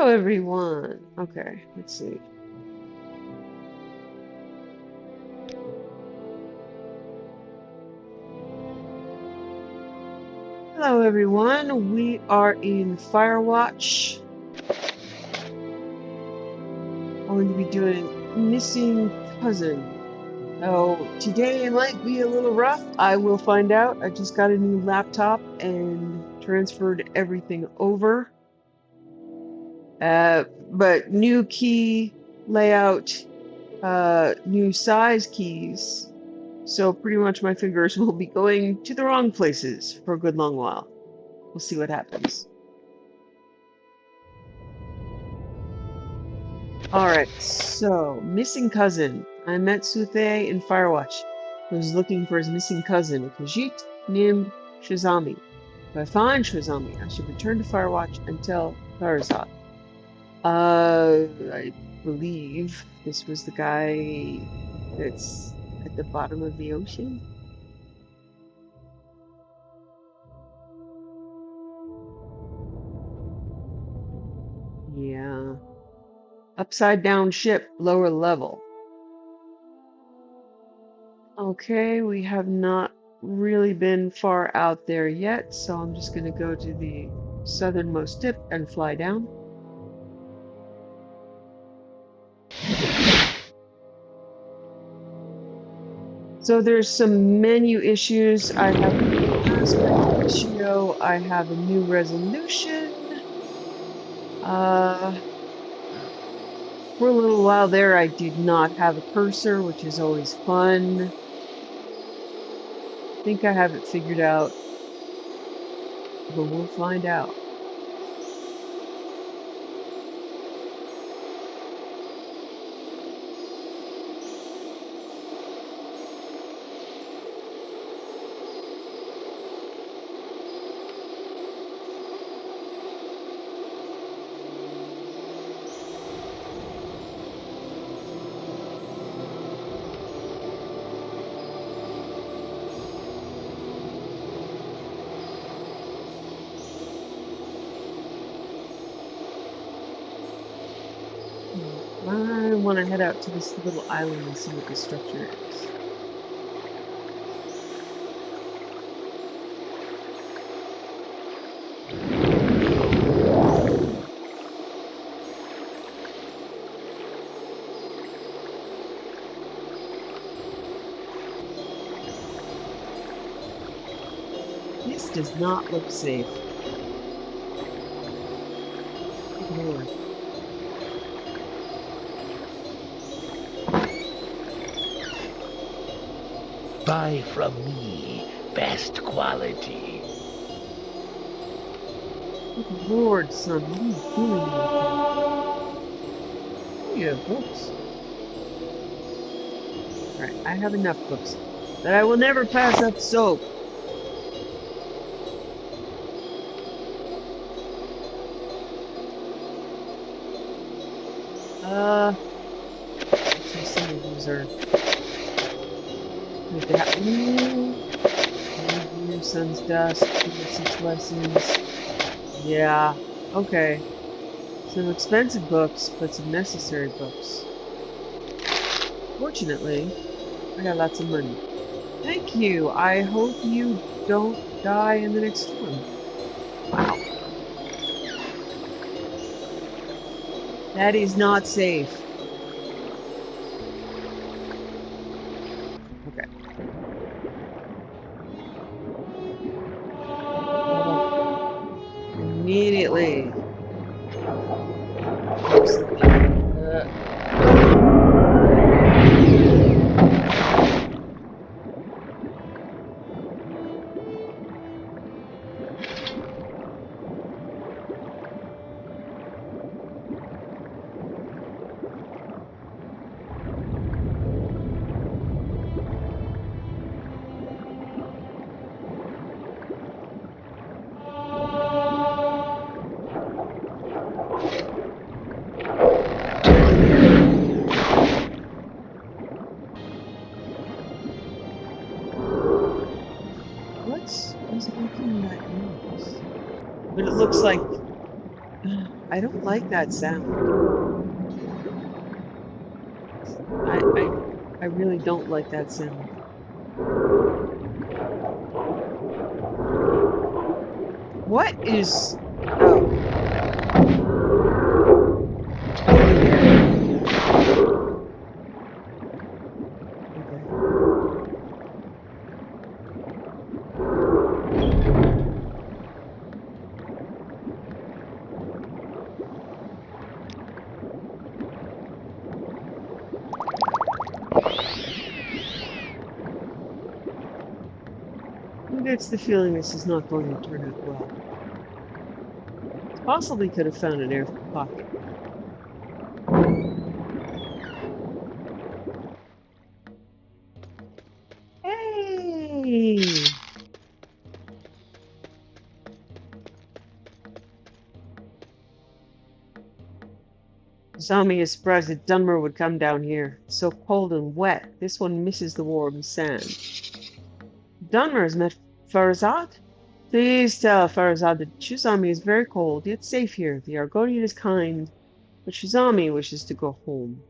Hello, everyone. Okay, let's see. Hello, everyone. We are in Firewatch. I'm going to be doing Missing Cousin. Oh, today might be a little rough. I will find out. I just got a new laptop and transferred everything over. But new key layout, new size keys. So pretty much my fingers will be going to the wrong places for a good long while. We'll see what happens. Alright, so missing cousin. I met Suthe in Firewatch, who was looking for his missing cousin, a Khajiit named Shazami. If I find Shazami, I should return to Firewatch and tell Farazad. I believe this was the guy that's at the bottom of the ocean. Yeah. Upside down ship, lower level. Okay, we have not really been far out there yet, so I'm just going to go to the southernmost tip and fly down. So there's some menu issues. I have a new aspect ratio. I have a new resolution. For a little while there, I did not have a cursor, which is always fun. I think I have it figured out, but we'll find out. I want to head out to this little island and see what the structure is. This does not look safe. Good Lord. Buy from me, best quality. Good Lord, son, what are you doing out there? Oh, you have books. Alright, I have enough books. But I will never pass up soap. Actually, some of these are good to have. Ooh, Your Son's Dusk, 6 lessons. Yeah, okay. Some expensive books, but some necessary books. Fortunately, I got lots of money. Thank you. I hope you don't die in the next storm. Wow. That is not safe. Okay. Immediately. What is making that noise? But it looks like I don't like that sound. I I I really don't like that sound. What is oh, oh yeah. Okay. Who gets the feeling this is not going to turn out well? Possibly could have found an air pocket. Hey! Zami is surprised that Dunmer would come down here. It's so cold and wet. This one misses the warm sand. Dunmer has met Farazad? Please tell Farazad that Shizami is very cold, yet safe here. The Argonian is kind, but Shizami wishes to go home.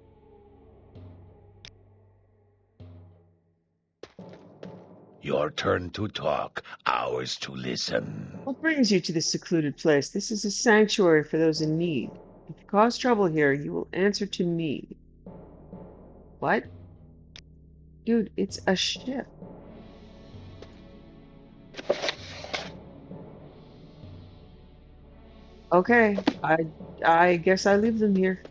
Your turn to talk, ours to listen. What brings you to this secluded place? This is a sanctuary for those in need. If you cause trouble here, you will answer to me. What? Dude, it's a ship. Okay, I guess I leave them here.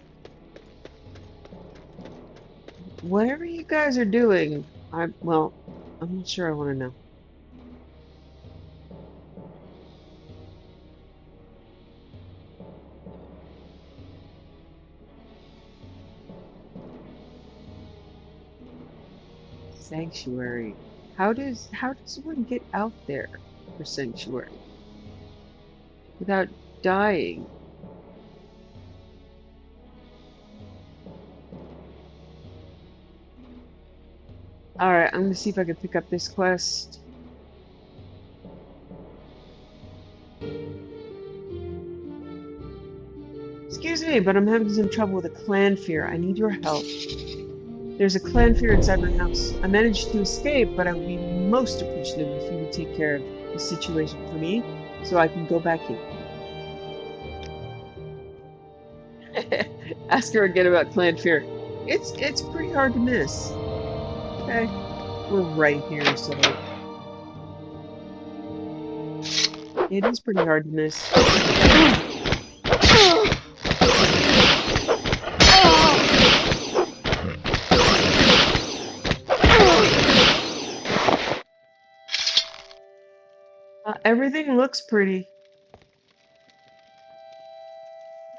Whatever you guys are doing, well, I'm not sure I want to know. Sanctuary. How does one get out there for sanctuary without dying? All right, I'm gonna see if I can pick up this quest. Excuse me, but I'm having some trouble with a clan fear. I need your help. There's a clan fear inside my house. I managed to escape, but I would be most appreciative if you would take care of the situation for me so I can go back in. Ask her again about clan fear. It's pretty hard to miss. Okay, we're right here, so it is pretty hard to miss. Everything looks pretty.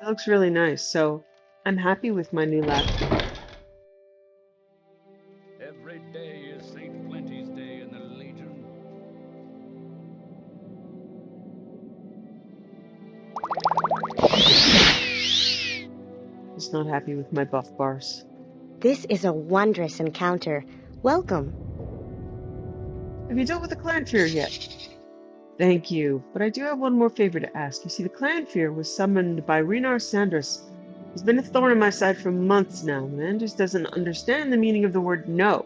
It looks really nice, so I'm happy with my new laptop. Every day is St. Plenty's Day in the Legion. Just not happy with my buff bars. This is a wondrous encounter. Welcome. Have you dealt with the clan fear yet? Thank you, but I do have one more favor to ask. You see, the clan fear was summoned by Renar Sandras. He's been a thorn in my side for months now. The man just doesn't understand the meaning of the word no.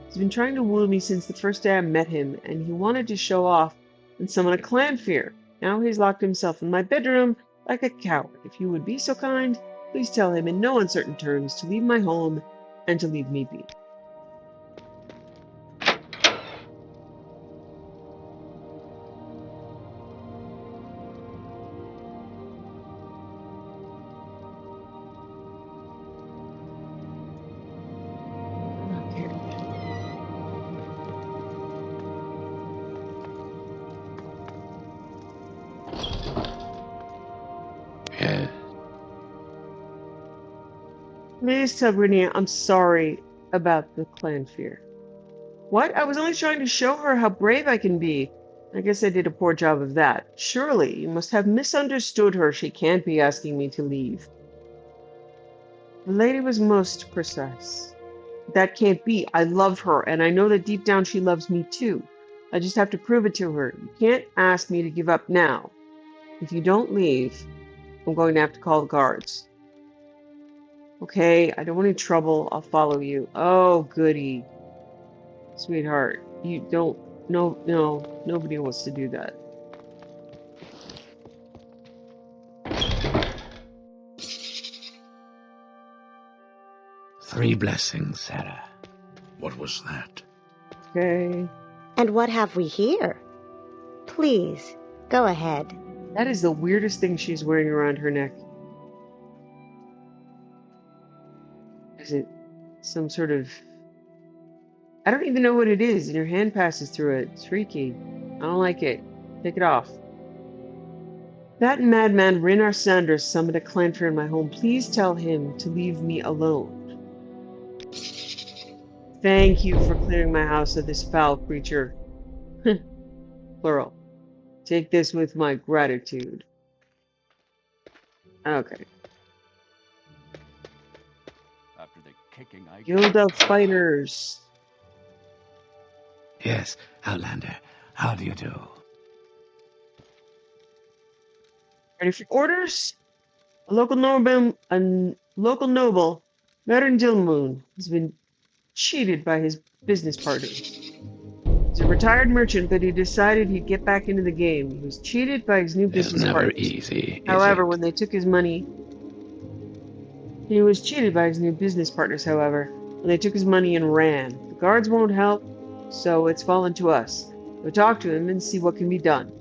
He's been trying to woo me since the first day I met him, and he wanted to show off and summon a clan fear. Now he's locked himself in my bedroom like a coward. If you would be so kind, please tell him in no uncertain terms to leave my home and to leave me be. Okay. Yes. Please tell Brittany I'm sorry about the clan fear. What? I was only trying to show her how brave I can be. I guess I did a poor job of that. Surely you must have misunderstood her. She can't be asking me to leave. The lady was most precise. That can't be. I love her, and I know that deep down she loves me too. I just have to prove it to her. You can't ask me to give up now. If you don't leave, I'm going to have to call the guards. Okay, I don't want any trouble. I'll follow you. Oh, goody. Sweetheart, you don't... No, no, nobody wants to do that. Three blessings, Sarah. What was that? Okay. And what have we here? Please, go ahead. That is the weirdest thing she's wearing around her neck. Is it some sort of... I don't even know what it is, and your hand passes through it. It's freaky. I don't like it. Take it off. That madman Rinar Sanders summoned a clanter in my home. Please tell him to leave me alone. Thank you for clearing my house of this foul creature. Plural. Take this with my gratitude. Okay. After the kicking I Guild of Fighters. Yes, Outlander. How do you do? Ready for orders? A local noble, Meren Dilmoon, has been cheated by his business partners. He's a retired merchant, but he decided he'd get back into the game. He was cheated by his new It's business never partners. easy, is However, it? when they took his money, he was cheated by his new business partners, however, when they took his money and ran. The guards won't help, so it's fallen to us. We'll talk to him and see what can be done.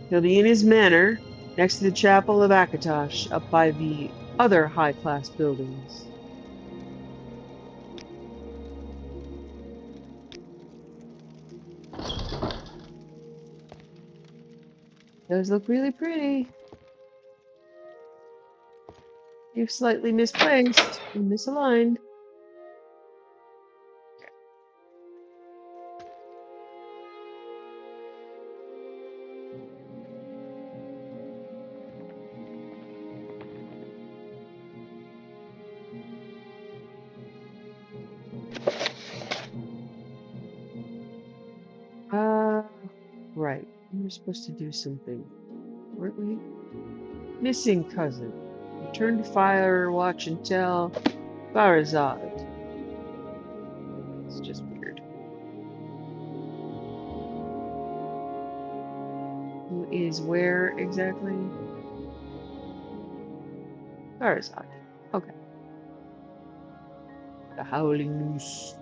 He'll be in his manor, next to the Chapel of Akatosh, up by the other high-class buildings. Does look really pretty. You've slightly misplaced and misaligned. Right. We were supposed to do something, weren't we? Missing cousin. Return to Firewatch and tell Farazad. It's just weird. Who is where exactly? Farazad. Okay. The Howling Moose.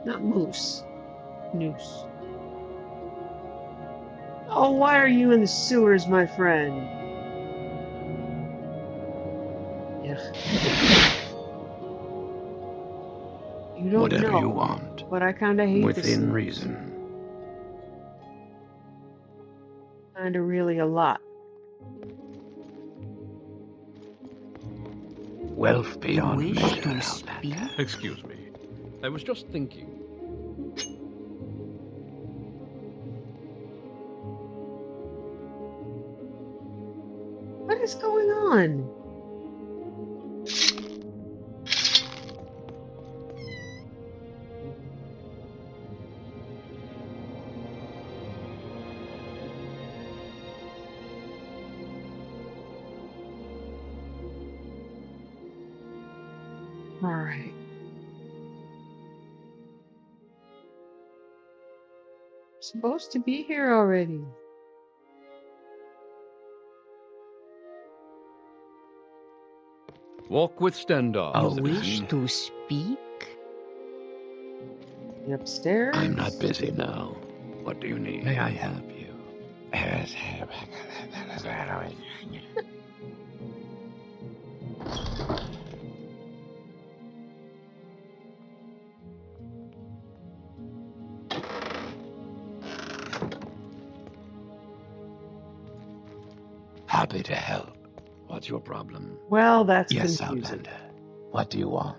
Not moose. Noose. Oh, why are you in the sewers, my friend? Ugh. You don't Whatever you know, want. but I kinda hate this. Within reason. Kinda really a lot. Wealth beyond Wish measure, to Outlander. speak? Excuse me. I was just thinking. What is going on? Alright. Supposed to be here already. Walk with Stendhal. Oh, Wish citizen. to speak? The upstairs? I'm not busy now. What do you need? May I help you? Happy to help. What's your problem? Well, that's Yes, confusing. Outlander. What do you want?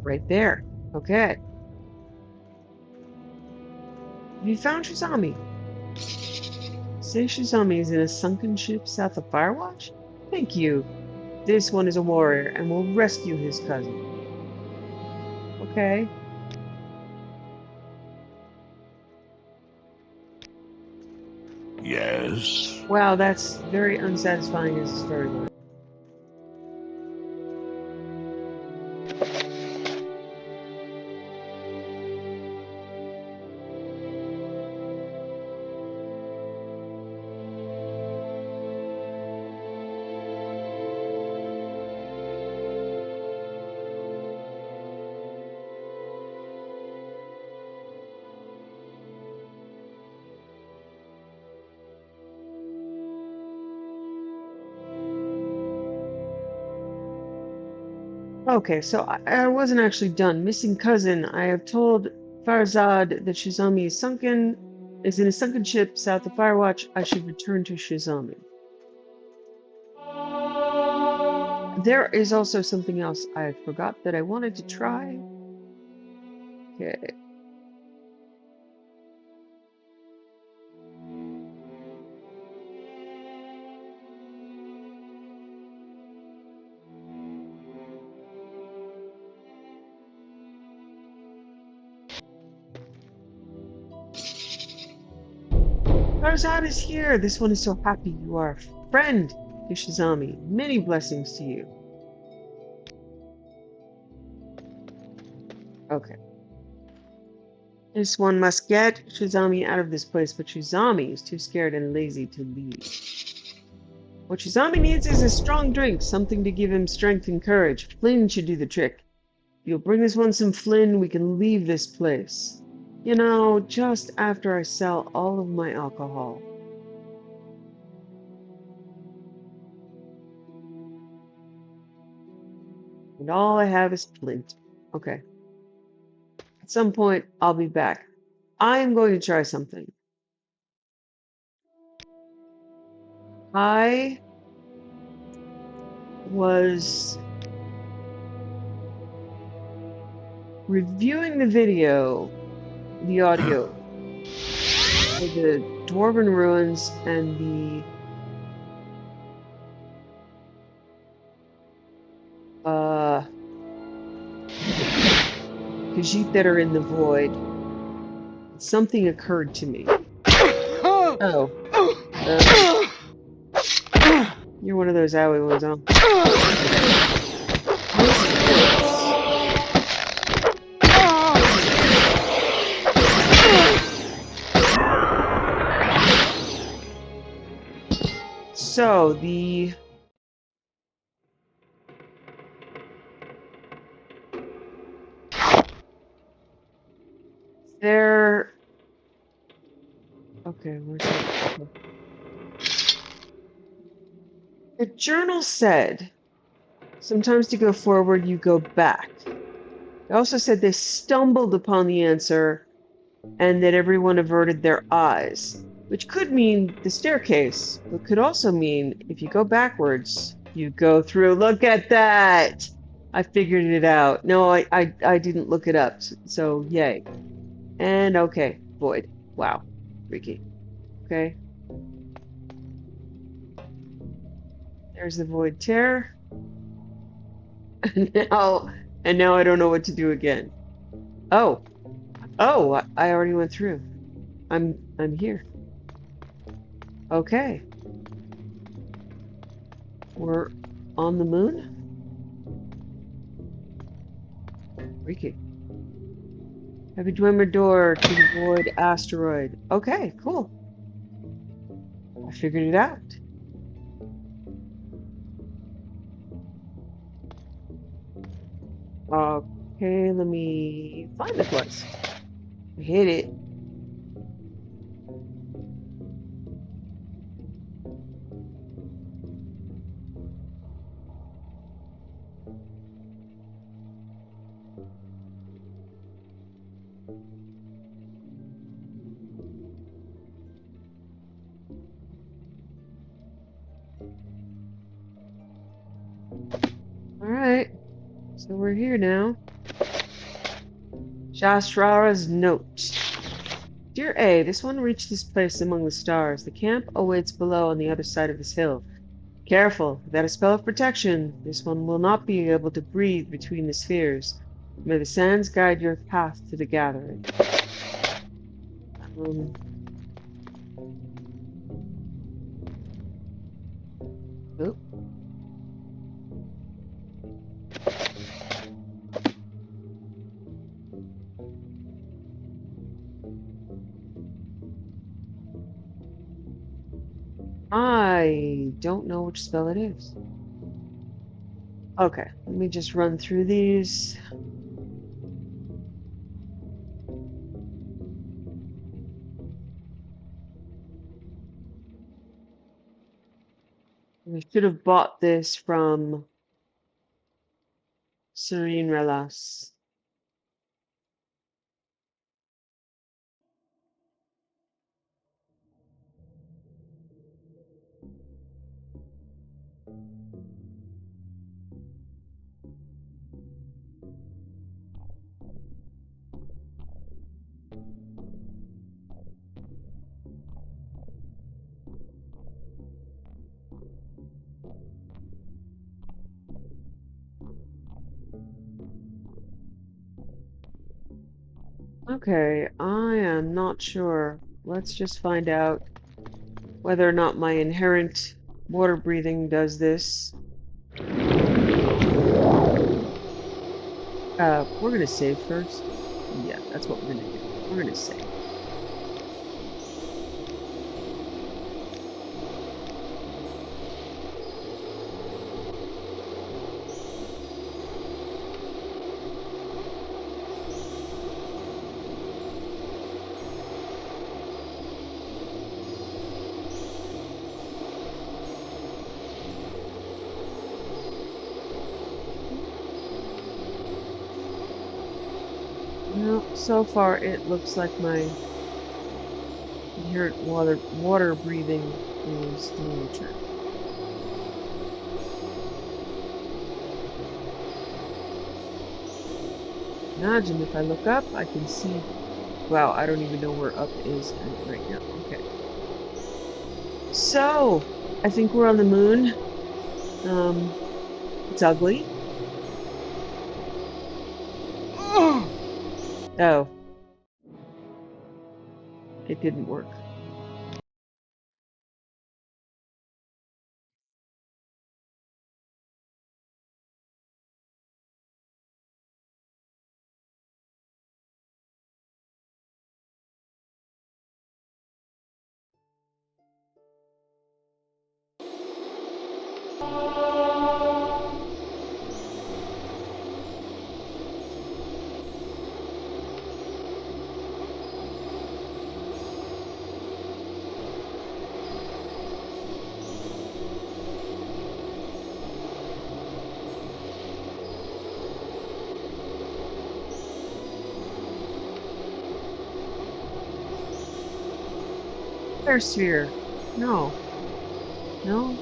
Right there. Okay. Have you found Shazami? Say Shizami is in a sunken ship south of Firewatch? Thank you. This one is a warrior and will rescue his cousin. Okay. Yes? Wow, that's very unsatisfying as a storyline. Okay, so I wasn't actually done. Missing cousin. I have told Farzad that Shizami is in a sunken ship south of Firewatch. I should return to Shizami. There is also something else I forgot that I wanted to try. Okay. Farzad is here. This one is so happy you are a friend to Shizami. Many blessings to you. Okay. This one must get Shizami out of this place, but Shizami is too scared and lazy to leave. What Shizami needs is a strong drink, something to give him strength and courage. Flynn should do the trick. If you'll bring this one some Flynn, we can leave this place. You know, just after I sell all of my alcohol. And all I have is Flint. Okay. At some point, I'll be back. I am going to try something. I was reviewing the audio for the Dwarven Ruins and the Khajiit that are in the void. Something occurred to me. Oh. You're one of those owie ones, huh? So, there... Okay, where's that? Okay. The journal said, sometimes to go forward, you go back. It also said they stumbled upon the answer and that everyone averted their eyes, which could mean the staircase, but could also mean if you go backwards, you go through. Look at that! I figured it out. No, I didn't look it up, so yay. And okay, void. Wow, freaky. Okay. There's the void tear. now, and now I don't know what to do again. Oh, I already went through. I'm here. Okay. We're on the moon? Freaky. Have a Dwemer door to the void asteroid. Okay, cool. I figured it out. Okay, let me find the place. Hit it. Alright. So we're here now. Shastrara's note. Dear A, this one reached this place among the stars. The camp awaits below on the other side of this hill. Careful, without a spell of protection, this one will not be able to breathe between the spheres. May the sands guide your path to the gathering. Um, oh, I don't know which spell it is. Okay, let me just run through these. I should have bought this from Serene Relas. Okay, I am not sure. Let's just find out whether or not my inherent water breathing does this. We're gonna save first. Yeah, that's what we're gonna do. We're gonna save. Well, so far it looks like my inherent water breathing is doing the trick. Imagine if I look up, I can see. Wow, I don't even know where up is right now. Okay. So, I think we're on the moon. Um, it's ugly. Oh, it didn't work. Air sphere. No, no,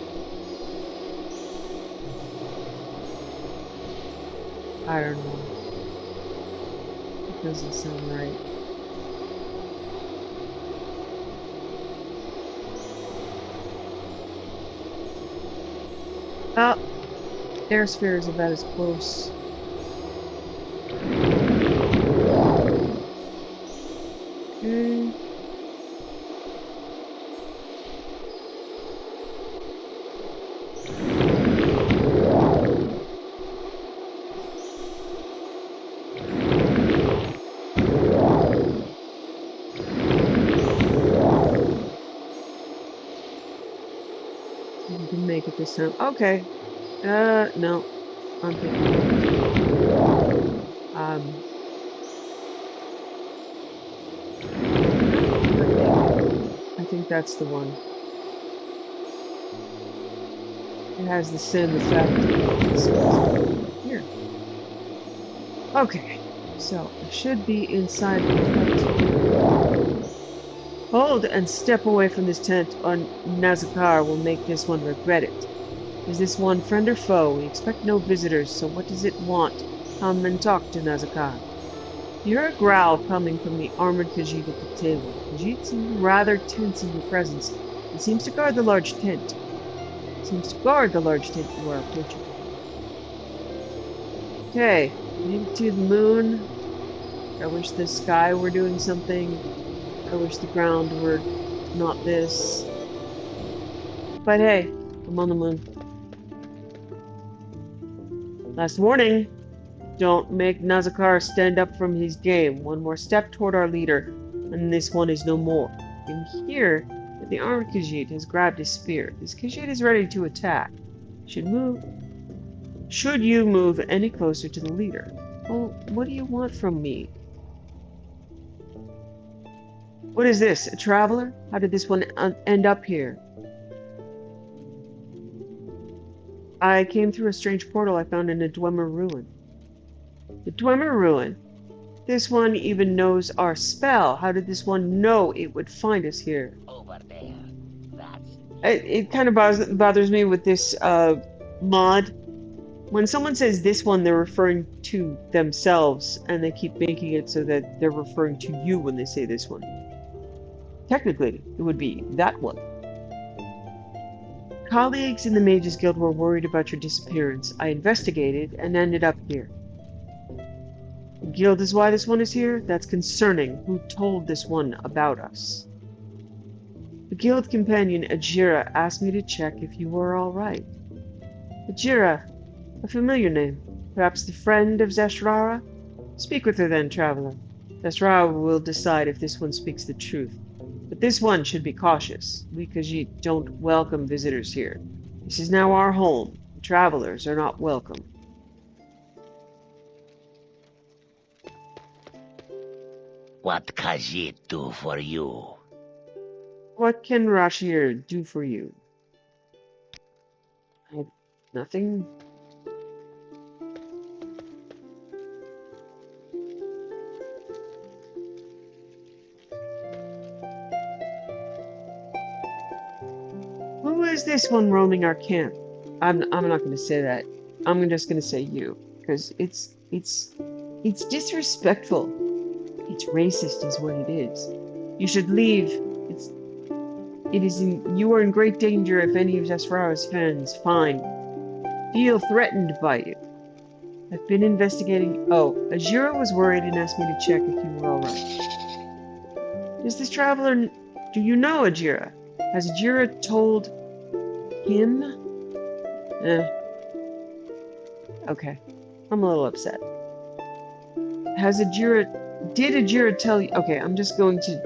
I don't know. It doesn't sound right. Oh, air sphere is about as close. Okay. See if we can make it this time. Okay. No, I'm thinking different. Um, no, I'm not thinking. I think that's the one. It has the same effect of displaced right here. Okay, so I should be inside the tent here. Hold and step away from this tent, or Nazakar will make this one regret it. Is this one friend or foe? We expect no visitors, so what does it want? Come and talk to Nazakar. You hear a growl coming from the armored Khajiit at the table. The Khajiit seem rather tense in your presence. He seems to guard the large tent. You are approaching. Okay, made it to the moon. I wish the sky were doing something. I wish the ground were not this. But hey, I'm on the moon. Last warning. Don't make Nazakar stand up from his game. One more step toward our leader, and this one is no more. You can hear that the armed Khajiit has grabbed his spear. This Khajiit is ready to attack. Should you move any closer to the leader? Well, what do you want from me? What is this, a traveler? How did this one end up here? I came through a strange portal I found in a Dwemer ruin. The Dwemer ruin? This one even knows our spell. How did this one know it would find us here? Over there. That's It kind of bothers me with this mod. When someone says this one, they're referring to themselves, and they keep making it so that they're referring to you when they say this one. Technically, it would be that one. Colleagues in the Mages Guild were worried about your disappearance. I investigated and ended up here. The guild is why this one is here? That's concerning. Who told this one about us? The guild companion, Ajira, asked me to check if you were all right. Ajira, a familiar name. Perhaps the friend of Zeshrara? Speak with her then, traveler. Zeshrara will decide if this one speaks the truth. But this one should be cautious. We Khajiit don't welcome visitors here. This is now our home. Travelers are not welcome. what Khajiit do for you. What can Rashir do for you? Nothing. Who is this one roaming our camp? I'm not going to say that. I'm just going to say you, because it's disrespectful. It's racist, is what it is. You should leave. You are in great danger if any of Zesrara's fans feel threatened by you. I've been investigating. Oh, Ajira was worried and asked me to check if you were all right. Does this traveler? Do you know Ajira? Has Ajira told him? Okay. I'm a little upset. Did Ajira tell you? Okay, I'm just going to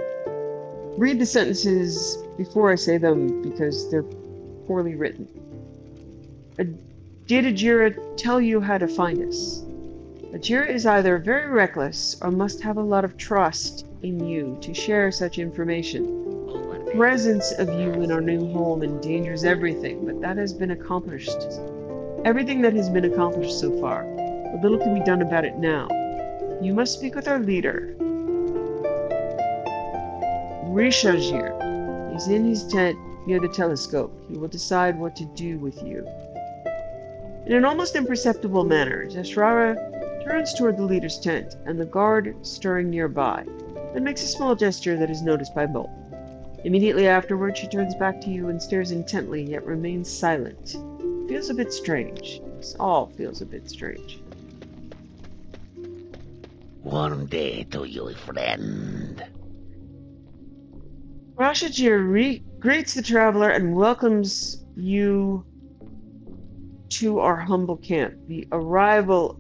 read the sentences before I say them because they're poorly written. Did Ajira tell you how to find us? Ajira is either very reckless or must have a lot of trust in you to share such information. The presence of you in our new home endangers everything, but that has been accomplished. Everything that has been accomplished so far. A little can be done about it now. You must speak with our leader. Rishajir is in his tent near the telescope. He will decide what to do with you. In an almost imperceptible manner, Zeshrara turns toward the leader's tent and the guard stirring nearby, then makes a small gesture that is noticed by both. Immediately afterward, she turns back to you and stares intently, yet remains silent. Feels a bit strange. This all feels a bit strange. Warm day to you, friend. Rashajir greets the traveler and welcomes you to our humble camp. Your arrival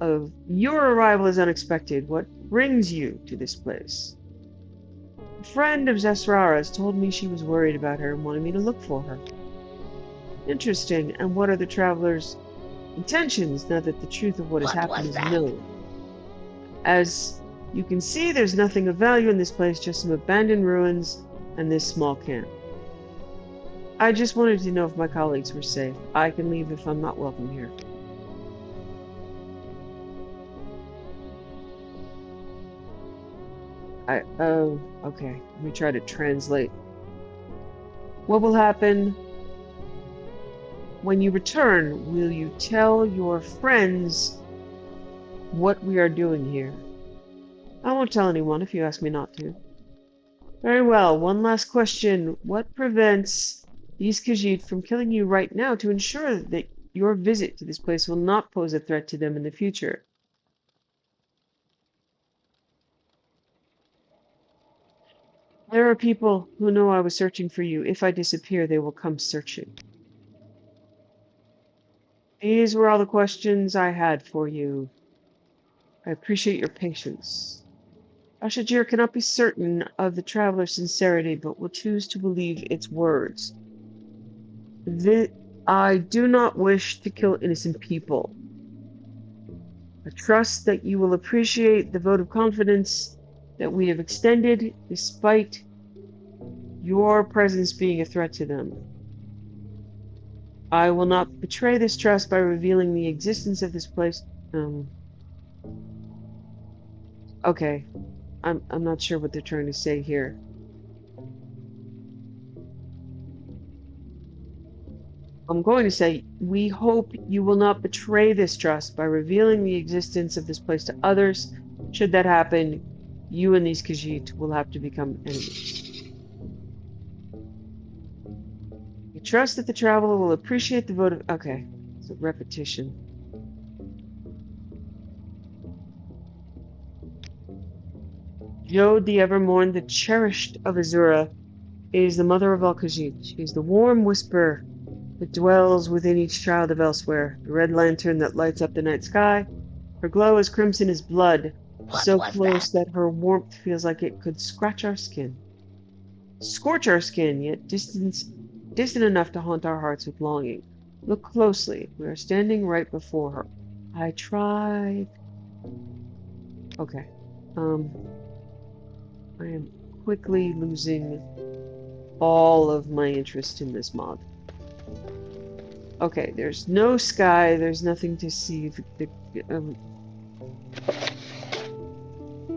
is unexpected. What brings you to this place? A friend of Zesrara's told me she was worried about her and wanted me to look for her. Interesting. And what are the traveler's intentions now that the truth of what has happened is known? As you can see, there's nothing of value in this place, just some abandoned ruins and this small camp. I just wanted to know if my colleagues were safe. I can leave if I'm not welcome here. Oh, okay. Let me try to translate. What will happen when you return? Will you tell your friends what we are doing here? I won't tell anyone if you ask me not to. Very well, one last question. What prevents these Khajiit from killing you right now to ensure that your visit to this place will not pose a threat to them in the future? There are people who know I was searching for you. If I disappear, they will come searching. These were all the questions I had for you. I appreciate your patience. Ashajir cannot be certain of the traveler's sincerity, but will choose to believe its words. I do not wish to kill innocent people. I trust that you will appreciate the vote of confidence that we have extended, despite your presence being a threat to them. I will not betray this trust by revealing the existence of this place. Okay. I'm not sure what they're trying to say here. I'm going to say, we hope you will not betray this trust by revealing the existence of this place to others. Should that happen, you and these Khajiit will have to become enemies. We trust that the traveler will appreciate the vote of... Okay, it's a repetition. Jode the Evermorn, the cherished of Azura, is the mother of all Khajiit. She is the warm whisper that dwells within each child of elsewhere, the red lantern that lights up the night sky. Her glow is crimson as blood, so close that her warmth feels like it could scratch our skin. Scorch our skin, yet distant enough to haunt our hearts with longing. Look closely. We are standing right before her. I tried. Okay. I am quickly losing all of my interest in this mod. Okay, there's no sky, there's nothing to see.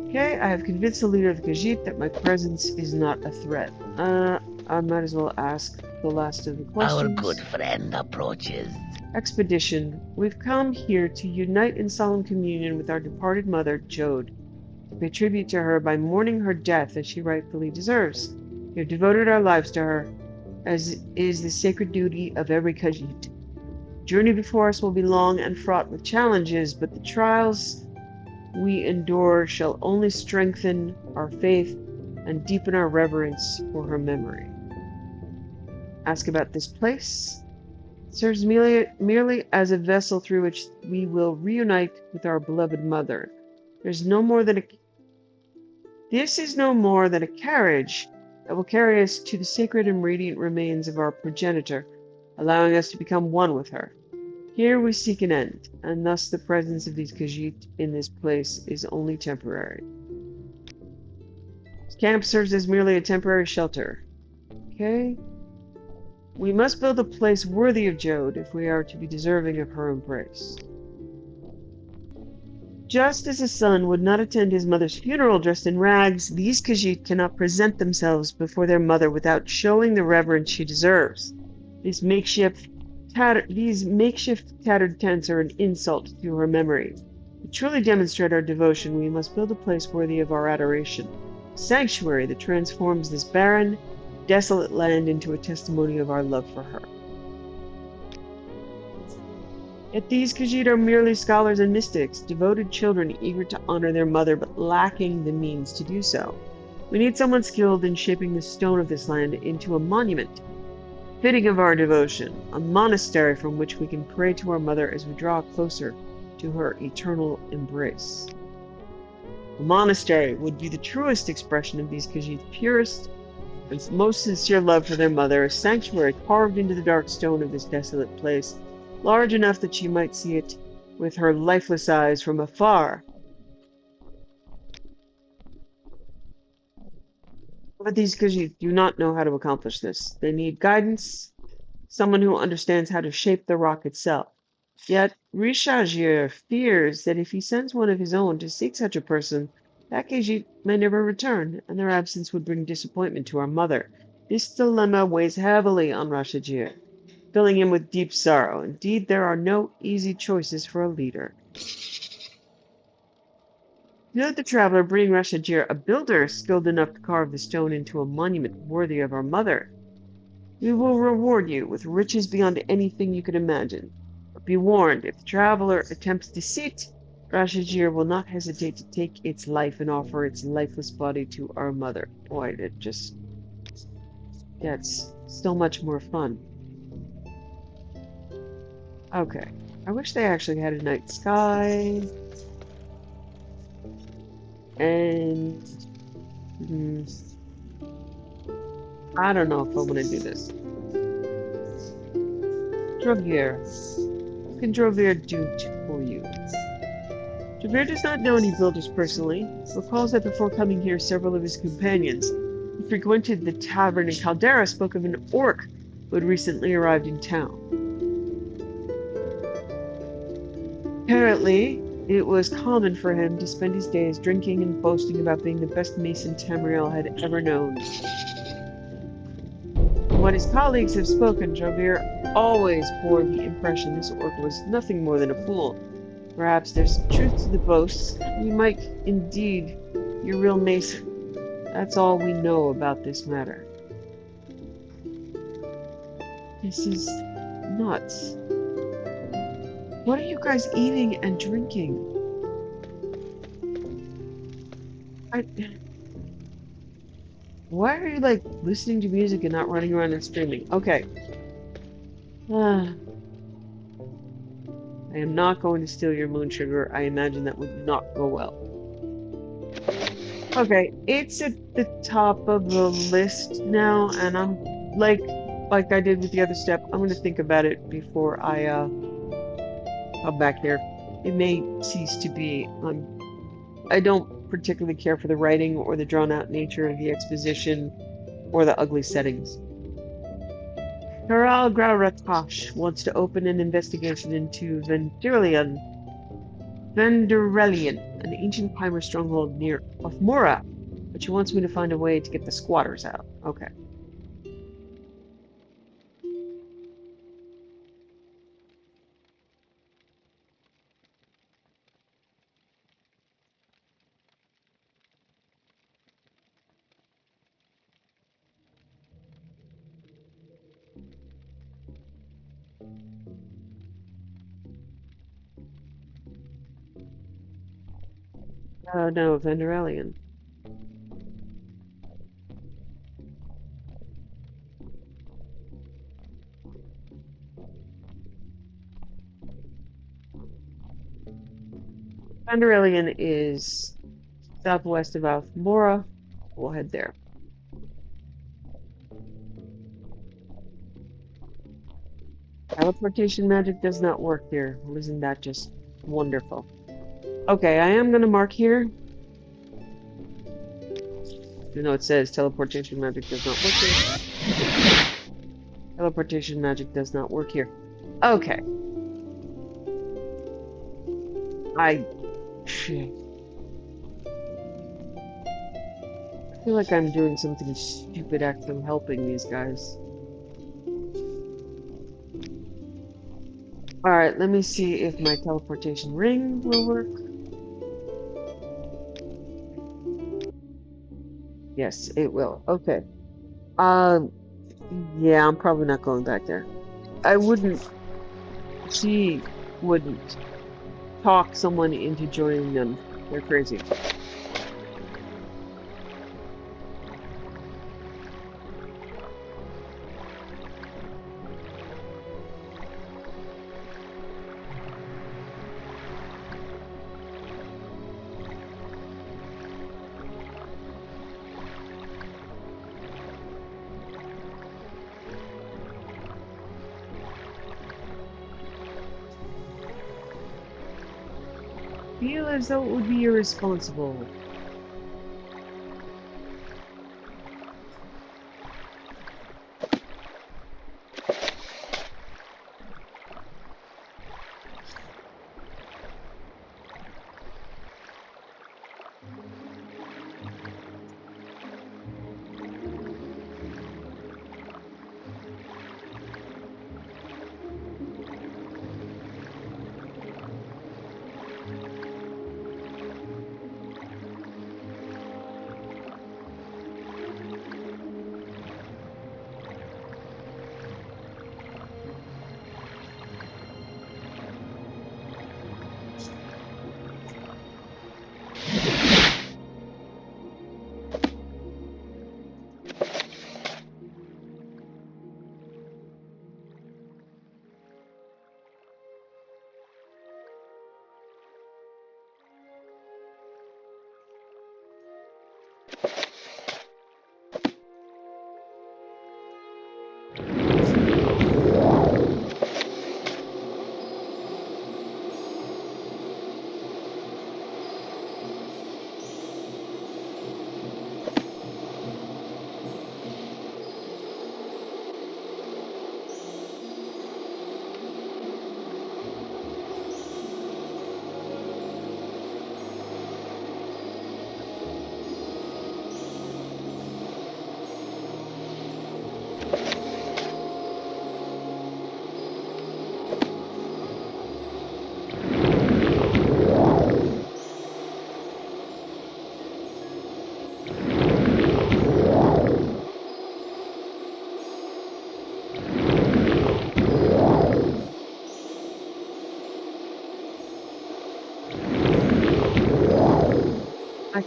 Okay, I have convinced the leader of the Khajiit that my presence is not a threat. I might as well ask the last of the questions. Our good friend approaches. Expedition. We've come here to unite in solemn communion with our departed mother, Jode, to pay tribute to her by mourning her death as she rightfully deserves. We have devoted our lives to her, as is the sacred duty of every Khajiit. The journey before us will be long and fraught with challenges, but the trials we endure shall only strengthen our faith and deepen our reverence for her memory. Ask about this place. It serves merely as a vessel through which we will reunite with our beloved mother. This is no more than a carriage that will carry us to the sacred and radiant remains of our progenitor, allowing us to become one with her. Here we seek an end, and thus the presence of these Khajiit in this place is only temporary. This camp serves as merely a temporary shelter. Okay? We must build a place worthy of Jode if we are to be deserving of her embrace. Just as a son would not attend his mother's funeral dressed in rags, these Khajiit cannot present themselves before their mother without showing the reverence she deserves. These makeshift tattered tents are an insult to her memory. To truly demonstrate our devotion, we must build a place worthy of our adoration, a sanctuary that transforms this barren, desolate land into a testimony of our love for her. Yet these Khajiit are merely scholars and mystics, devoted children eager to honor their mother but lacking the means to do so. We need someone skilled in shaping the stone of this land into a monument, fitting of our devotion, a monastery from which we can pray to our mother as we draw closer to her eternal embrace. A monastery would be the truest expression of these Khajiit's purest and most sincere love for their mother, a sanctuary carved into the dark stone of this desolate place, large enough that she might see it with her lifeless eyes from afar. But these Khajiit do not know how to accomplish this. They need guidance, someone who understands how to shape the rock itself. Yet Rishajir fears that if he sends one of his own to seek such a person, that Khajiit may never return, and their absence would bring disappointment to our mother. This dilemma weighs heavily on Rashajir, filling him with deep sorrow. Indeed, there are no easy choices for a leader. Note the traveler bring Rashajir, a builder skilled enough to carve the stone into a monument worthy of our mother. We will reward you with riches beyond anything you could imagine. But be warned, if the traveler attempts deceit, Rashajir will not hesitate to take its life and offer its lifeless body to our mother. Boy, it just gets so much more fun. Okay. I wish they actually had a night sky. And I don't know if I want to do this. Drovir. What can Drovir do for you? Drovir does not know any builders personally. Recalls that before coming here, several of his companions who frequented the tavern in Caldera spoke of an orc who had recently arrived in town. Apparently, it was common for him to spend his days drinking and boasting about being the best mason Tamriel had ever known. From what his colleagues have spoken, Drovir always bore the impression this orc was nothing more than a fool. Perhaps there's some truth to the boasts. We might indeed be a real mason. That's all we know about this matter. This is nuts. What are you guys eating and drinking? Why are you like listening to music and not running around and screaming? Okay. I am not going to steal your moon sugar. I imagine that would not go well. Okay, it's at the top of the list now, and I'm like I did with the other step, I'm gonna think about it before I come back here. It may cease to be. I don't particularly care for the writing or the drawn-out nature of the exposition or the ugly settings. Haral Grauratash wants to open an investigation into Venderelian, an ancient Pimer stronghold near Mora, but she wants me to find a way to get the squatters out. Okay. No, Venderelian. Venderelian is southwest of Alfmora. We'll head there. Teleportation magic does not work here. Well, isn't that just wonderful? Okay, I am going to mark here. Even though it says teleportation magic does not work here. Teleportation magic does not work here. Okay. I feel like I'm doing something stupid actually helping these guys. Alright, let me see if my teleportation ring will work. Yes, it will. Okay. Yeah, I'm probably not going back there. She wouldn't talk someone into joining them. They're crazy. Feel as though it would be irresponsible.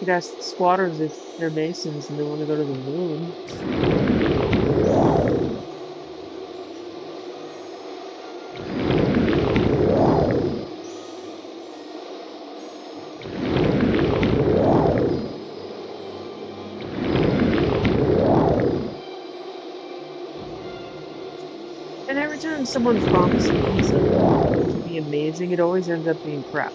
could ask the squatters if they're Masons and they want to go to the moon. And every time someone promises me something to be amazing, it always ends up being crap.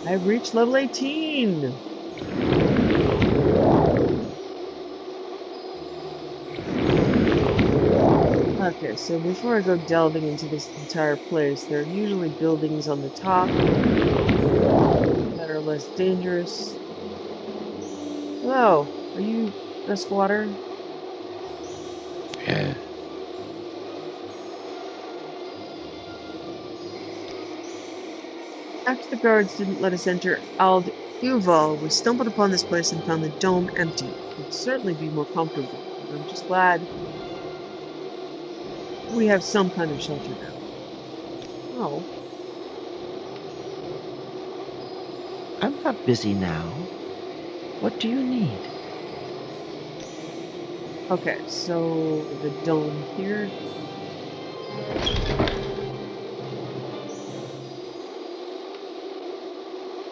I've reached level 18! Okay, so before I go delving into this entire place, there are usually buildings on the top that are less dangerous. Hello, are you a squatter? Yeah. After the guards didn't let us enter Ald Uval, we stumbled upon this place and found the dome empty. It could certainly be more comfortable, but I'm just glad we have some kind of shelter now. Oh, I'm not busy now. What do you need? okay, so the dome here.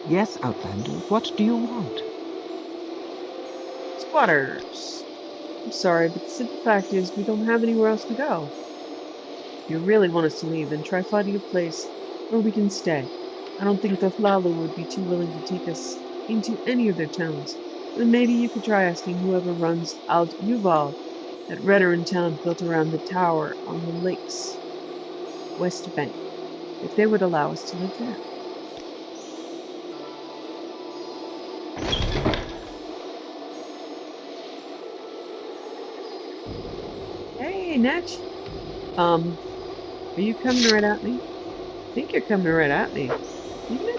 Yes, Outlander, what do you want? Squatters. I'm sorry, but the simple fact is we don't have anywhere else to go. If you really want us to leave, then try finding a place where we can stay. I don't think the Thlalu would be too willing to take us into any of their towns. Then maybe you could try asking whoever runs Alt Yuval, that veteran town built around the tower on the lake's west bank, if they would allow us to live there. Hey, Netch. Um, are you coming right at me? I think you're coming right at me. Isn't it?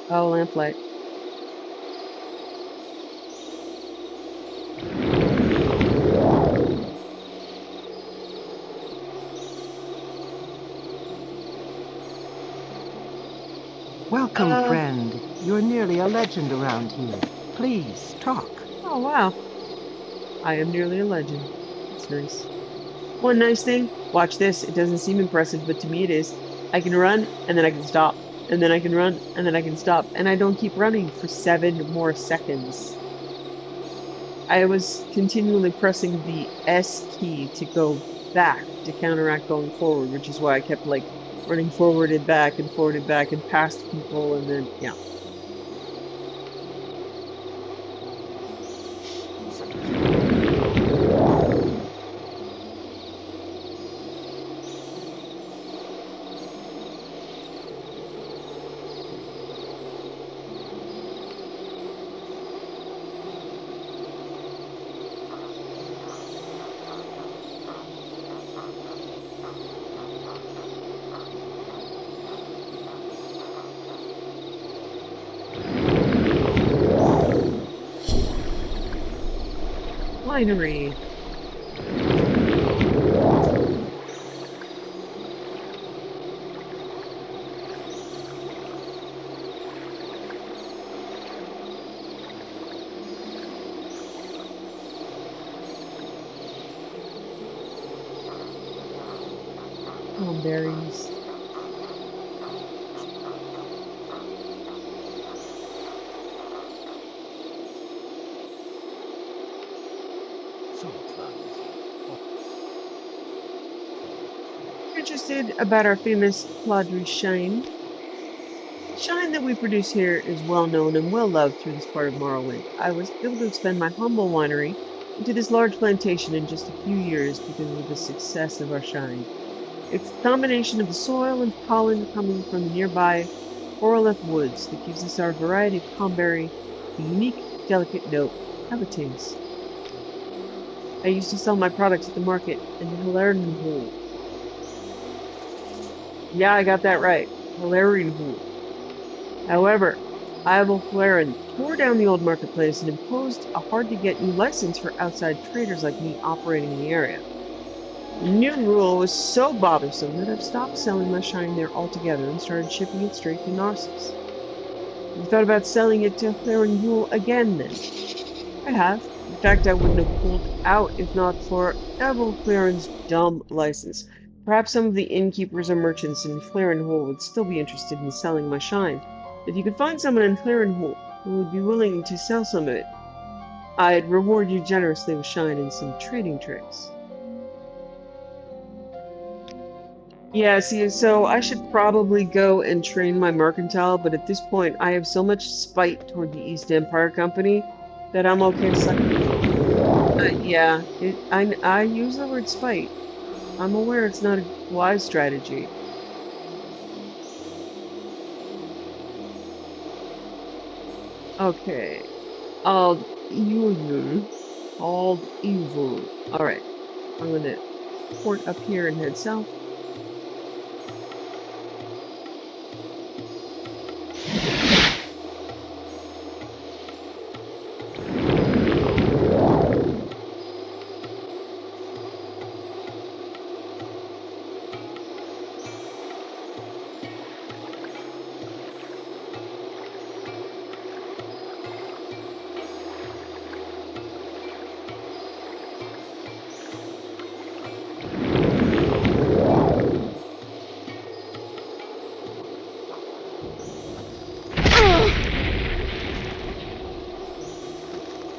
Oh, lamplight. Welcome, friend. You're nearly a legend around here. Please, talk. Oh, wow. I am nearly a legend. That's nice. One nice thing, watch this. It doesn't seem impressive, but to me it is. I can run, and then I can stop. And then I can run, and then I can stop. And I don't keep running for 7 more seconds. I was continually pressing the S key to go back to counteract going forward, which is why I kept like running forward and back and past people, and then, yeah. Winery. Berries. So clumsy. What? Interested about our famous Plaudry Shine? The shine that we produce here is well known and well loved through this part of Morrowind. I was able to expand my humble winery into this large plantation in just a few years because of the success of our shine. It's the combination of the soil and pollen coming from the nearby Oroleth woods that gives us our variety of cranberry, a unique, delicate note. Have a taste. I used to sell my products at the market in Hilarion. Yeah, I got that right. Hilarion. However, Ivel Flarin tore down the old marketplace and imposed a hard-to-get new license for outside traders like me operating in the area. The new rule was so bothersome that I've stopped selling my shine there altogether and started shipping it straight to Narcissus. You thought about selling it to Flarin again then? I have. In fact, I wouldn't have pulled out if not for Evel Flarin's dumb license. Perhaps some of the innkeepers or merchants in Flarenhall would still be interested in selling my shine. If you could find someone in Flarenhall who would be willing to sell some of it, I'd reward you generously with shine and some trading tricks. Yeah, see, so I should probably go and train my mercantile, but at this point I have so much spite toward the East Empire Company that I'm okay sucking. Yeah, I use the word spite. I'm aware it's not a wise strategy. Okay. All evil. All evil. Alright. I'm gonna port up here and head south.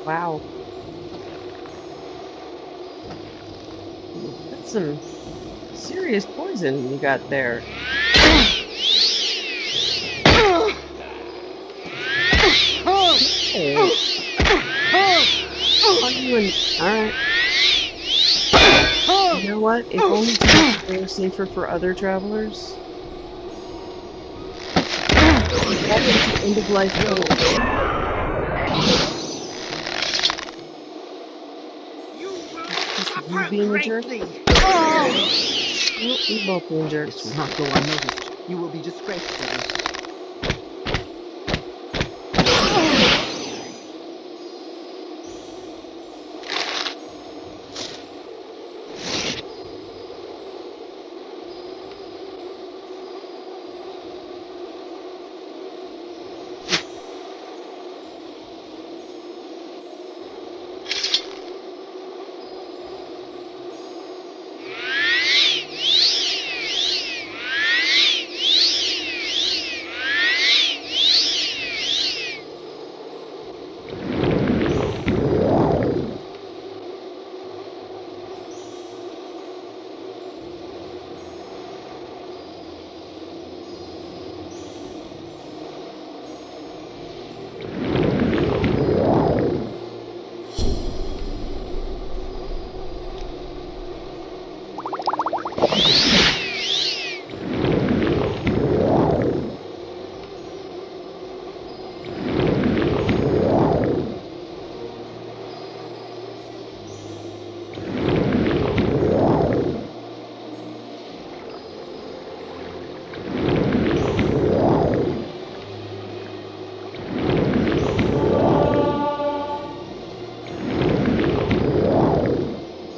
Wow. Ooh, that's some serious poison you got there. Oh. Are you in? Alright. You know what? If only to make the way safer for other travelers. Welcome to End of Life Road. You being a jerk? Nope, we both being jerks. This will not go unnoticed. You will be disgraced for this.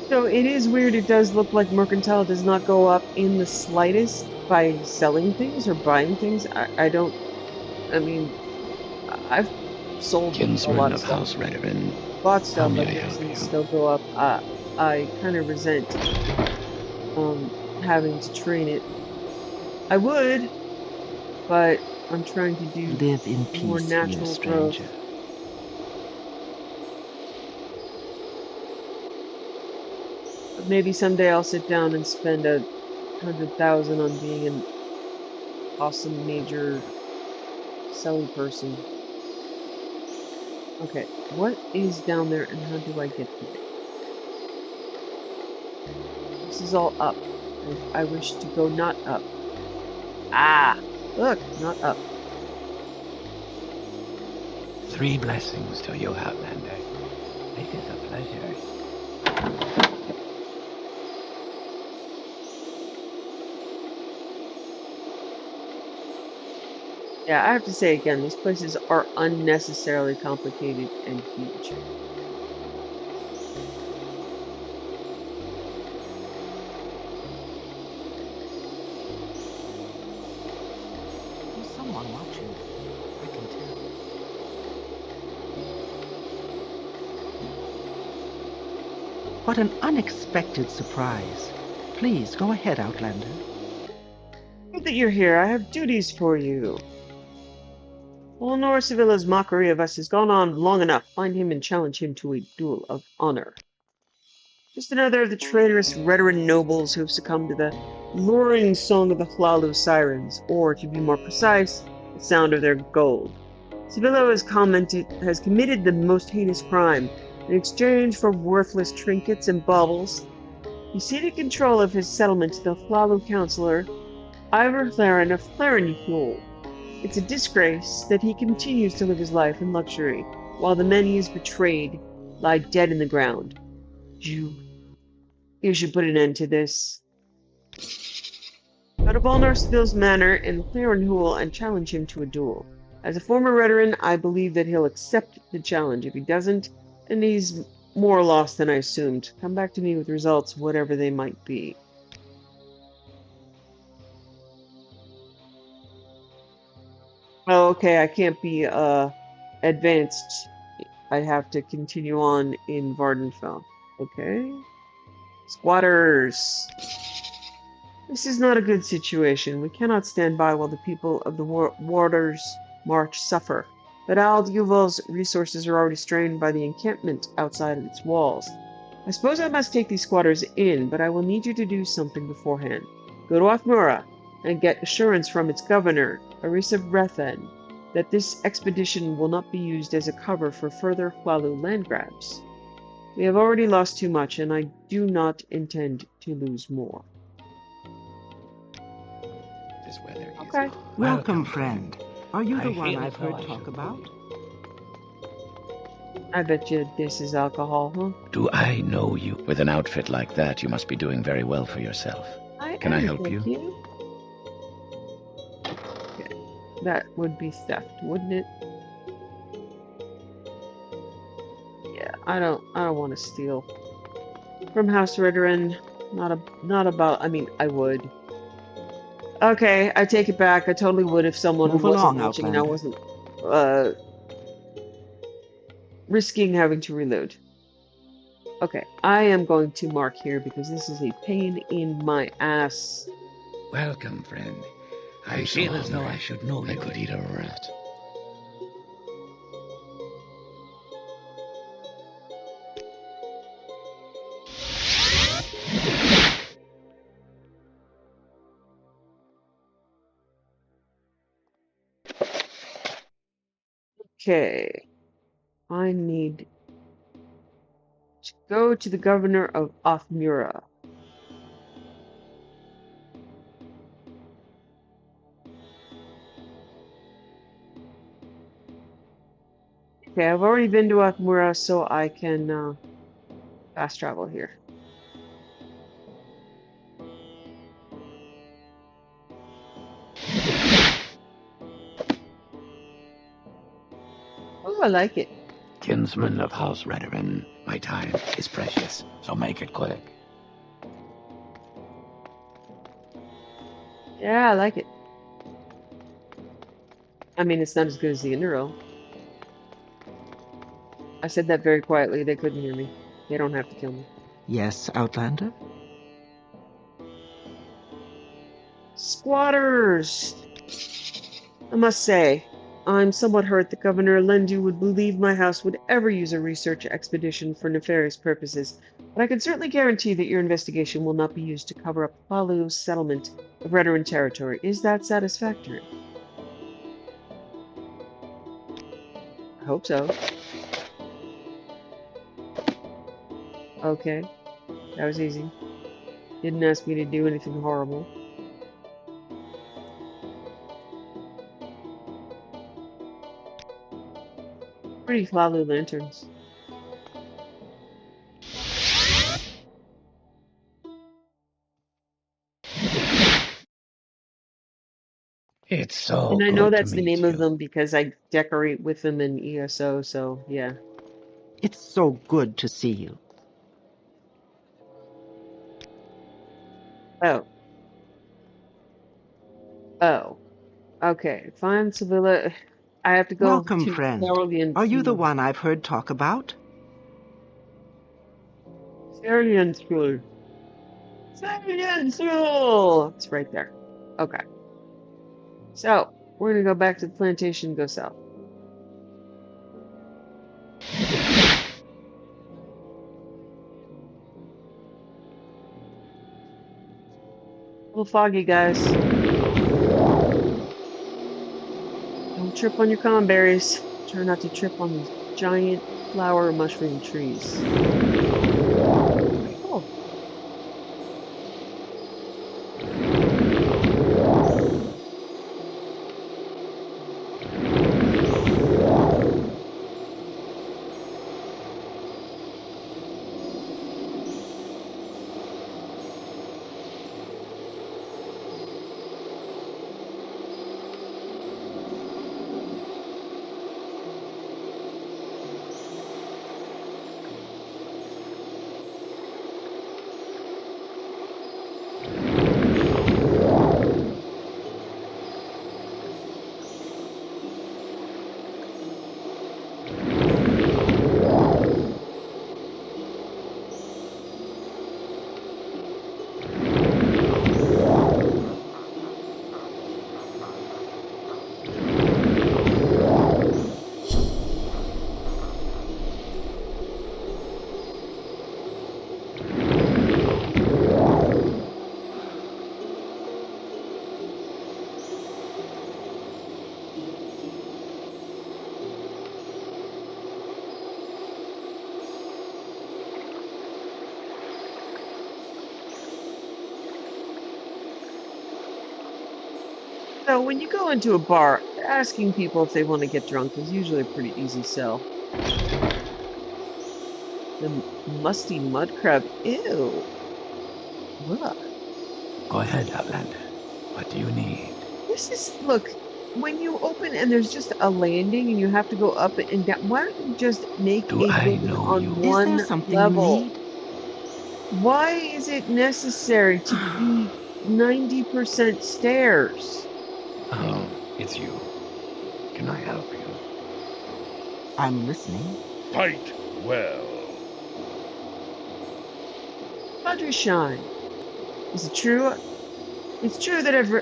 So it is weird. It does look like Mercantile does not go up in the slightest by selling things or buying things. I don't. I mean, I've sold a lot Kinsman of of stuff, House Redevin, bought how stuff. may I've I never help seen it you? still go up. I kind of resent having to train it. I would, but I'm trying to do Live in more peace, dear natural growth. stranger. But maybe someday I'll sit down and spend 100,000 on being an awesome major selling person. Okay, what is down there and how do I get to it? This is all up. I wish to go not up. Ah! Look, not up. 3 blessings to you, Outlander. It is a pleasure. Yeah, I have to say again, these places are unnecessarily complicated and huge. There's someone watching. I can tell. What an unexpected surprise. Please, go ahead, Outlander. Good that you're here. I have duties for you. Eleanor Sevilla's mockery of us has gone on long enough. Find him and challenge him to a duel of honor. Just another of the traitorous Redoran nobles who have succumbed to the luring song of the Hlalu sirens, or, to be more precise, the sound of their gold. Sevilla has committed the most heinous crime. In exchange for worthless trinkets and baubles, he ceded control of his settlement to the Hlalu councillor, Ivor Claren of Clarenhule. It's a disgrace that he continues to live his life in luxury, while the men he has betrayed lie dead in the ground. You should put an end to this. Go to Balnarsville's manor in Clarenhule and challenge him to a duel. As a former Redoran, I believe that he'll accept the challenge. If he doesn't, then he's more lost than I assumed. Come back to me with results, whatever they might be. Oh, okay, I can't be advanced. I have to continue on in Vardenfell. Okay. Squatters. This is not a good situation. We cannot stand by while the people of the Warder's March suffer. But Alduval's resources are already strained by the encampment outside of its walls. I suppose I must take these squatters in, but I will need you to do something beforehand. Go to Othmura and get assurance from its governor, Arisa Rethen, that this expedition will not be used as a cover for further Hlalu land grabs. We have already lost too much, and I do not intend to lose more. This weather is... Okay. Welcome, friend. Are you the I one feel I've as though heard I talk should- about? I bet you this is alcohol, huh? Do I know you? With an outfit like that, you must be doing very well for yourself. Can I help Thank you? you. Okay. That would be theft, wouldn't it? Yeah, I don't want to steal from House Redoran. Not about. I mean, I would. Okay, I take it back. I totally would if someone Move wasn't along, watching and I Outlander. wasn't risking having to reload. Okay, I am going to mark here because this is a pain in my ass. Welcome, friend. I feel as though I should know I you. could eat a rat. Okay, I need to go to the governor of Othmura. Okay, I've already been to Othmura, so I can fast travel here. Oh, I like it. Kinsman of House Redoran, my time is precious, so make it quick. Yeah, I like it. I mean, it's not as good as the Inner. I said that very quietly. They couldn't hear me. They don't have to kill me. Yes, Outlander? Squatters! I must say, I'm somewhat hurt that Governor Lendu would believe my house would ever use a research expedition for nefarious purposes, but I can certainly guarantee that your investigation will not be used to cover up Palu's settlement of Redoran territory. Is that satisfactory? I hope so. Okay, that was easy. Didn't ask me to do anything horrible. Pretty flowery lanterns. It's so And I know good to that's the meet name of you. them because I decorate with them in ESO, so yeah. It's so good to see you. Oh. Oh. Okay. Find Sevilla. I have to go Welcome, to friend. Cerulean Are you the Field. one I've heard talk about? Cerulean Field. Cerulean Field! It's right there. Okay. So, we're gonna go back to the plantation and go south. A little foggy, guys. Don't trip on your cranberries. Try not to trip on these giant flower mushroom trees. Pretty cool. So when you go into a bar, asking people if they want to get drunk is usually a pretty easy sell. The musty mud crab. Ew. Ugh. Go ahead, Outlander. What do you need? This is, look, when you open and there's just a landing and you have to go up and down, why don't you just make Do a I building know on you? Is there one something you level? need? Why is it necessary to be 90% stairs? Oh, it's you. Can I help you? I'm listening. Fight well. Padre Shine, is it true? It's true that I've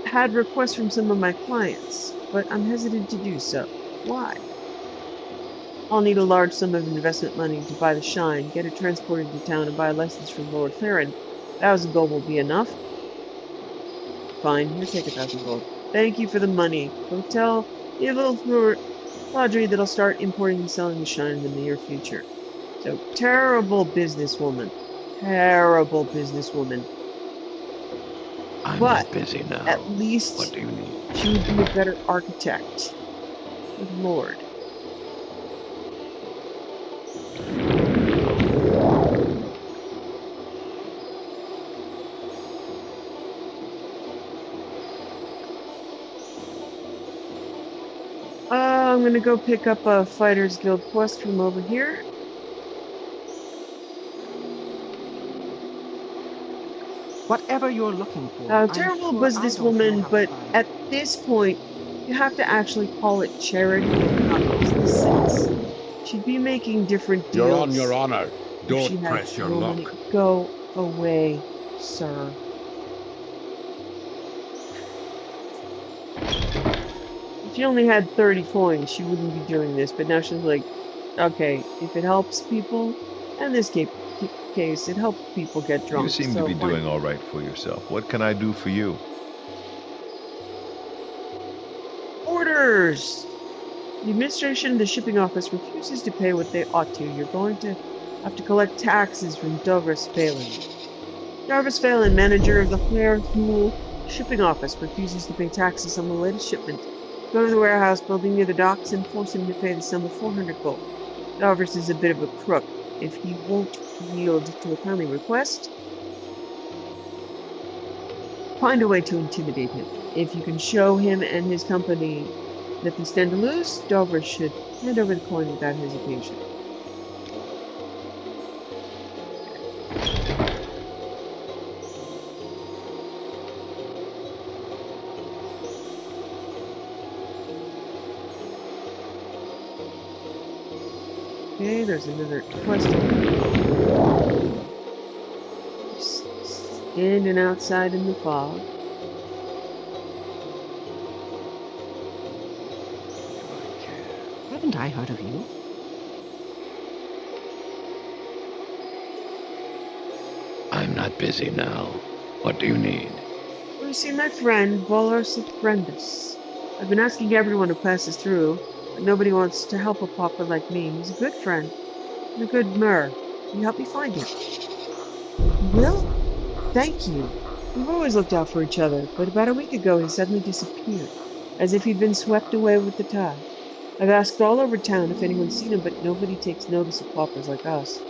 had requests from some of my clients, but I'm hesitant to do so. Why? I'll need a large sum of investment money to buy the Shine, get it transported to town, and buy a license from Lord Claren. 1,000 gold will be enough. Fine, here, take 1,000 gold. Thank you for the money. Go tell the little Padre that I'll start importing and selling the Shine in the near future. So, terrible businesswoman. Terrible businesswoman. I'm But busy at now. What least do you need? she would be a better architect. Good lord. I'm gonna go pick up a Fighters Guild quest from over here. Whatever you're looking for, I'm Terrible sure I don't know businesswoman, how to but find at it. this point, you have to actually call it charity and not business sense. She'd be making different You're on your deals honor. if she Don't had press your more money. luck. Go away, sir. If she only had 30 coins, she wouldn't be doing this, but now she's like, okay, if it helps people, and this case, it helped people get You drunk, seem to so be why doing not? all right for yourself. What can I do for you? Orders! The administration of the shipping office refuses to pay what they ought to. You're going to have to collect taxes from Douglas Phelan. Jarvis Phelan, manager of the Clare Huel shipping office, refuses to pay taxes on the latest shipment. Go to the warehouse building near the docks and force him to pay the sum of 400 gold. Jarvis is a bit of a crook. If he won't yield to a kindly request, find a way to intimidate him. If you can show him and his company that they stand to lose, Jarvis should hand over the coin without hesitation. Okay, there's another quest. Standing outside in the fog. Haven't I heard of you? I'm not busy now. What do you need? Well, you see, my friend, Bolos Brendus. I've been asking everyone who passes through, but nobody wants to help a pauper like me. He's a good friend and a good mer. Can you help me find him? You will? Thank you. We've always looked out for each other, but about a week ago he suddenly disappeared, as if he'd been swept away with the tide. I've asked all over town if anyone's seen him, but nobody takes notice of paupers like us.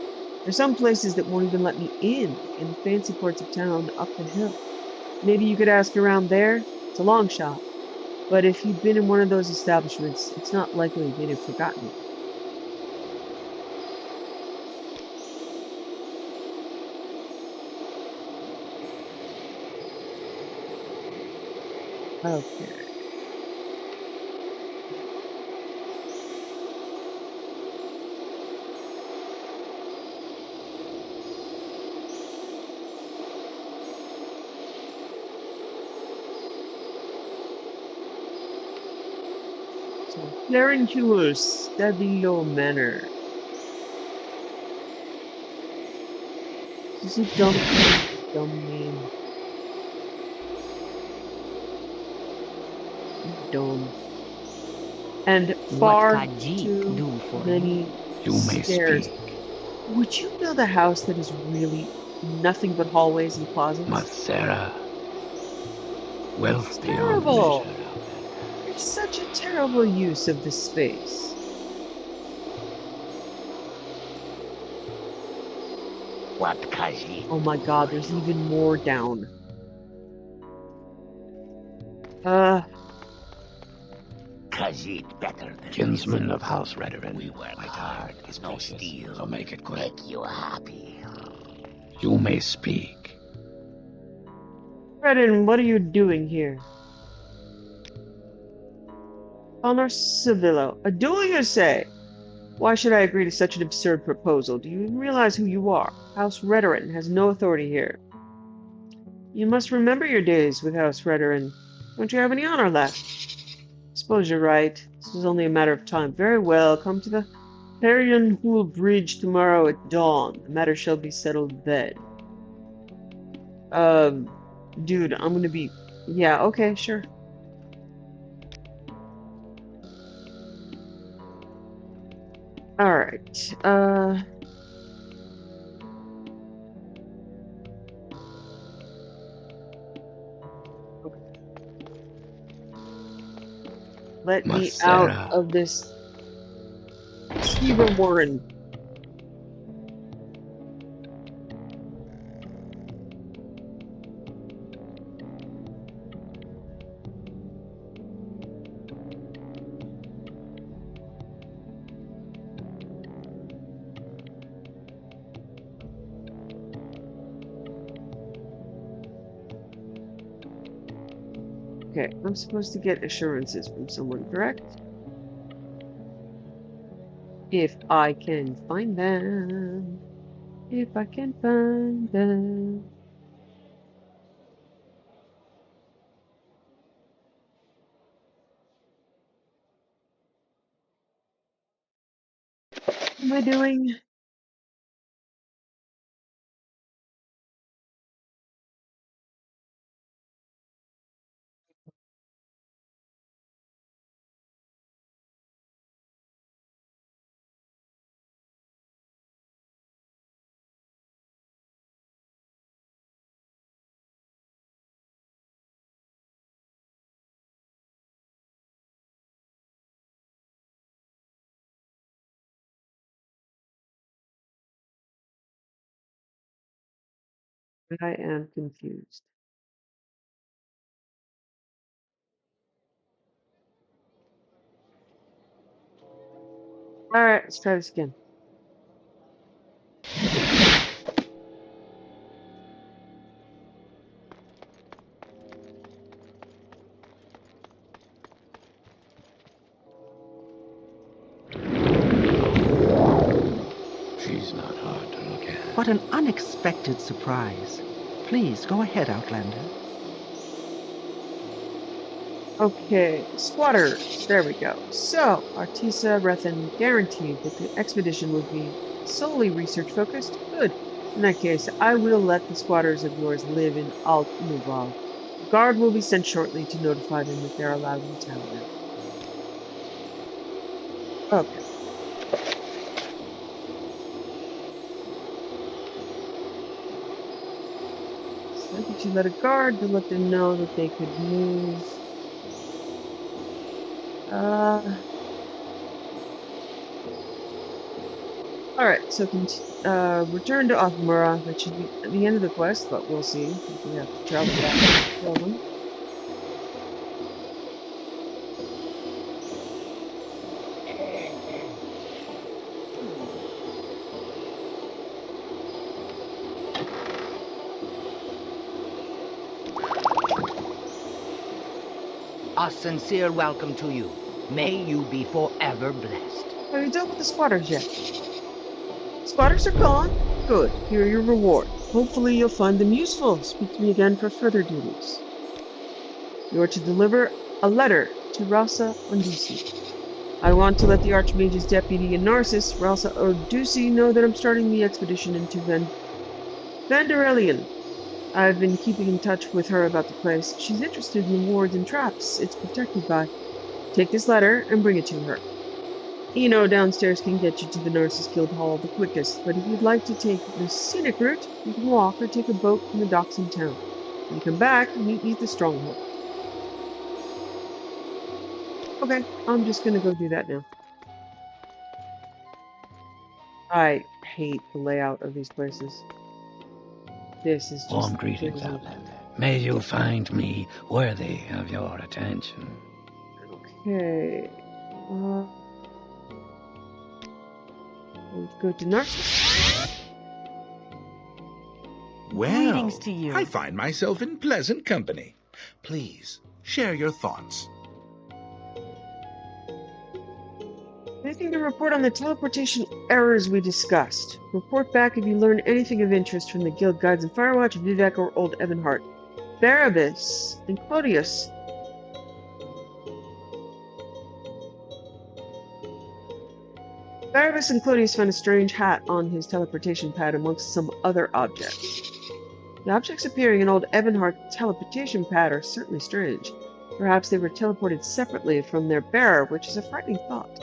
There's some places that won't even let me in the fancy parts of town up the hill. Maybe you could ask around there. It's a long shot. But if you'd been in one of those establishments, it's not likely they'd have forgotten you. Okay. So, Claren Hewell, Stabilo Manor. This is a dumb name. Dumb. And What far can Jeep too do for many You may stairs. speak. Would you build a house that is really nothing but hallways and closets? Masera. It's Wealth beyond terrible. measure out there. It's such a terrible use of the space. What Kaji Oh my do god, for there's you? even more down. Uh, Khajiit better than Kinsman this. of House Redoran. We work My hard, time is no precious, steal. so make it quick. Make you happy. You may speak. Redden, what are you doing here? Honor Civillo. A duel, you say? Why should I agree to such an absurd proposal? Do you even realize who you are? House Redoran has no authority here. You must remember your days with House Redoran. Don't you have any honor left? Suppose you're right. This is only a matter of time. Very well, come to the Harian Pool Bridge tomorrow at dawn. The matter shall be settled then. Dude, I'm gonna be... Yeah, okay, sure. Alright, let me out Masera. of this Steven Warren. Okay, I'm supposed to get assurances from someone, correct? If I can find them. If I can find them. What am I doing? I am confused. All right, let's try this again. She's not hard to look at. What an unexpected surprise. Please go ahead, Outlander. Okay, squatters. There we go. So, Artisa Rethan guaranteed that the expedition would be solely research focused. Good. In that case, I will let the squatters of yours live in Alt Nuval. A guard will be sent shortly to notify them that they're allowed in town now. Okay. So that you let a guard to let them know that they could move. All right, so return to Offmura. That should be at the end of the quest, but we'll see if we have to travel back to kill them. A sincere welcome to you. May you be forever blessed. Have you dealt with the squatters yet? Squatters are gone? Good. Here are your reward. Hopefully you'll find them useful. Speak to me again for further duties. You are to deliver a letter to Rasa Ondusi. I want to let the Archmage's deputy and Narcissus, Rasa Ondusi, know that I'm starting the expedition into Vanderelian. I've been keeping in touch with her about the place. She's interested in the wards and traps it's protected by. Take this letter and bring it to her. Eno downstairs can get you to the Nurses Guild Hall the quickest, but if you'd like to take the scenic route, you can walk or take a boat from the docks in town. When you come back, meet me at the Stronghold. Okay, I'm just gonna go do that now. I hate the layout of these places. This is Warm just greetings, crazy. Outlander. May you find me worthy of your attention. Okay. We'll go to Narcissus. Well, Greetings to you. I find myself in pleasant company. Please, share your thoughts. Anything to report on the teleportation errors we discussed? Report back if you learn anything of interest from the Guild Guides in Firewatch, Vivek, or Old Evanhart. Barabbas and Clodius. Barabbas and Clodius found a strange hat on his teleportation pad amongst some other objects. The objects appearing in Old Evanhart's teleportation pad are certainly strange. Perhaps they were teleported separately from their bearer, which is a frightening thought.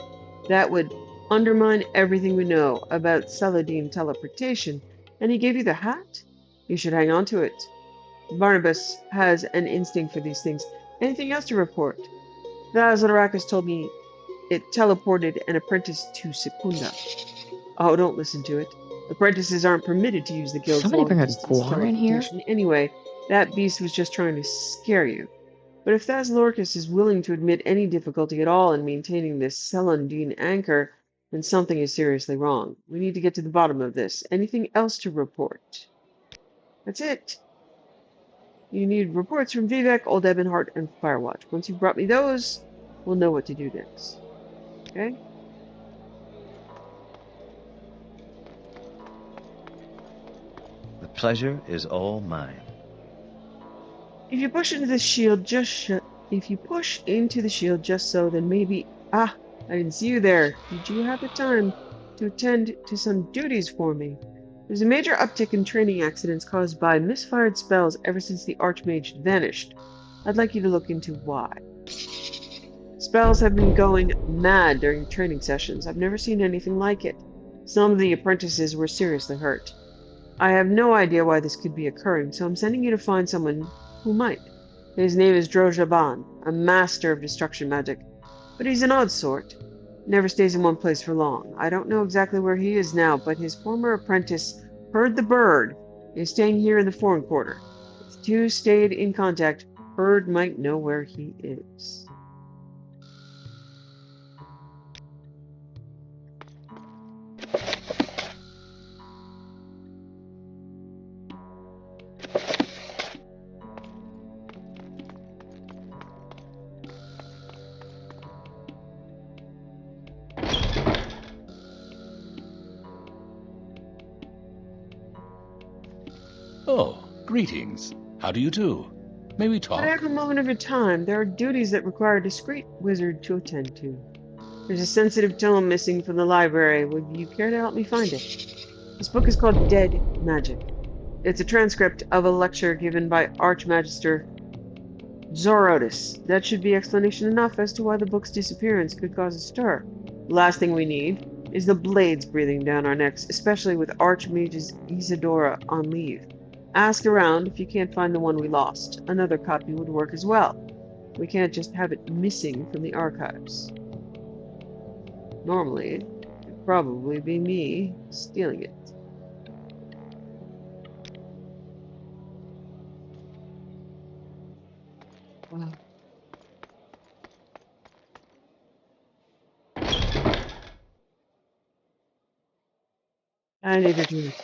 That would undermine everything we know about Saladin teleportation. And he gave you the hat? You should hang on to it. Barnabas has an instinct for these things. Anything else to report? Vazarakis told me it teleported an apprentice to Secunda. Oh, don't listen to it. Apprentices aren't permitted to use the guild's Somebody bring a long-distance guar in here? teleportation. Anyway, that beast was just trying to scare you. But if Thazalorcus is willing to admit any difficulty at all in maintaining this Celandine anchor, then something is seriously wrong. We need to get to the bottom of this. Anything else to report? That's it. You need reports from Vivek, Old Ebonheart, and Firewatch. Once you've brought me those, we'll know what to do next. Okay? The pleasure is all mine. If you push into the shield just so, then maybe. Ah, I didn't see you there. Did you have the time to attend to some duties for me? There's a major uptick in training accidents caused by misfired spells ever since the Archmage vanished. I'd like you to look into why. Spells have been going mad during training sessions. I've never seen anything like it. Some of the apprentices were seriously hurt. I have no idea why this could be occurring, so I'm sending you to find someone who might. His name is Drojaban, a master of destruction magic, but he's an odd sort. Never stays in one place for long. I don't know exactly where he is now, but his former apprentice heard the bird He's staying here in the foreign quarter. If the two stayed in contact, Bird might know where he is. Oh, greetings. How do you do? May we But I talk? have a moment of your time. There are duties that require a discreet wizard to attend to. There's a sensitive tome missing from the library. Would you care to help me find it? This book is called Dead Magic. It's a transcript of a lecture given by Archmagister Zorotus. That should be explanation enough as to why the book's disappearance could cause a stir. The last thing we need is the blades breathing down our necks, especially with Archmage's Isadora on leave. Ask around if you can't find the one we lost. Another copy would work as well. We can't just have it missing from the archives. Normally, it'd probably be me stealing it. Wow. I need a drink.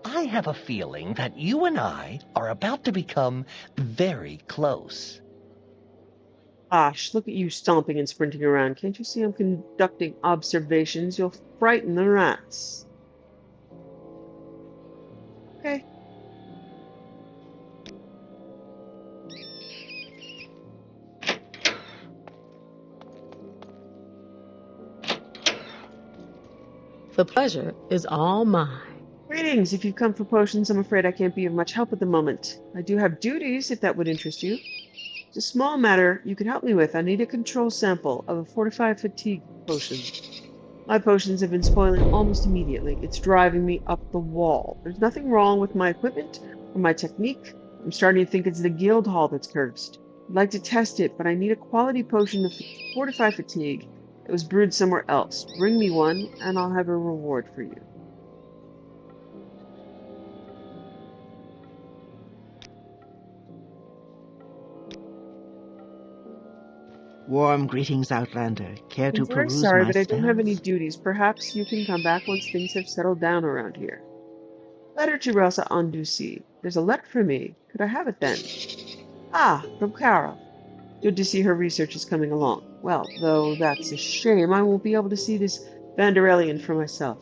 I have a feeling that you and I are about to become very close. Gosh, look at you stomping and sprinting around. Can't you see I'm conducting observations? You'll frighten the rats. Okay. The pleasure is all mine. Greetings. If you've come for potions, I'm afraid I can't be of much help at the moment. I do have duties, if that would interest you. It's a small matter you could help me with. I need a control sample of a fortified fatigue potion. My potions have been spoiling almost immediately. It's driving me up the wall. There's nothing wrong with my equipment or my technique. I'm starting to think it's the guild hall that's cursed. I'd like to test it, but I need a quality potion of fortified fatigue that was brewed somewhere else. Bring me one, and I'll have a reward for you. Warm greetings, Outlander. Care I'm to very peruse sorry, my but I don't have any spells? duties. Perhaps you can come back once things have settled down around here. Letter to Rosa Andusi. There's a letter for me. Could I have it then? Ah, from Carol. Good to see her research is coming along. Well, though that's a shame, I won't be able to see this Vanderelian for myself.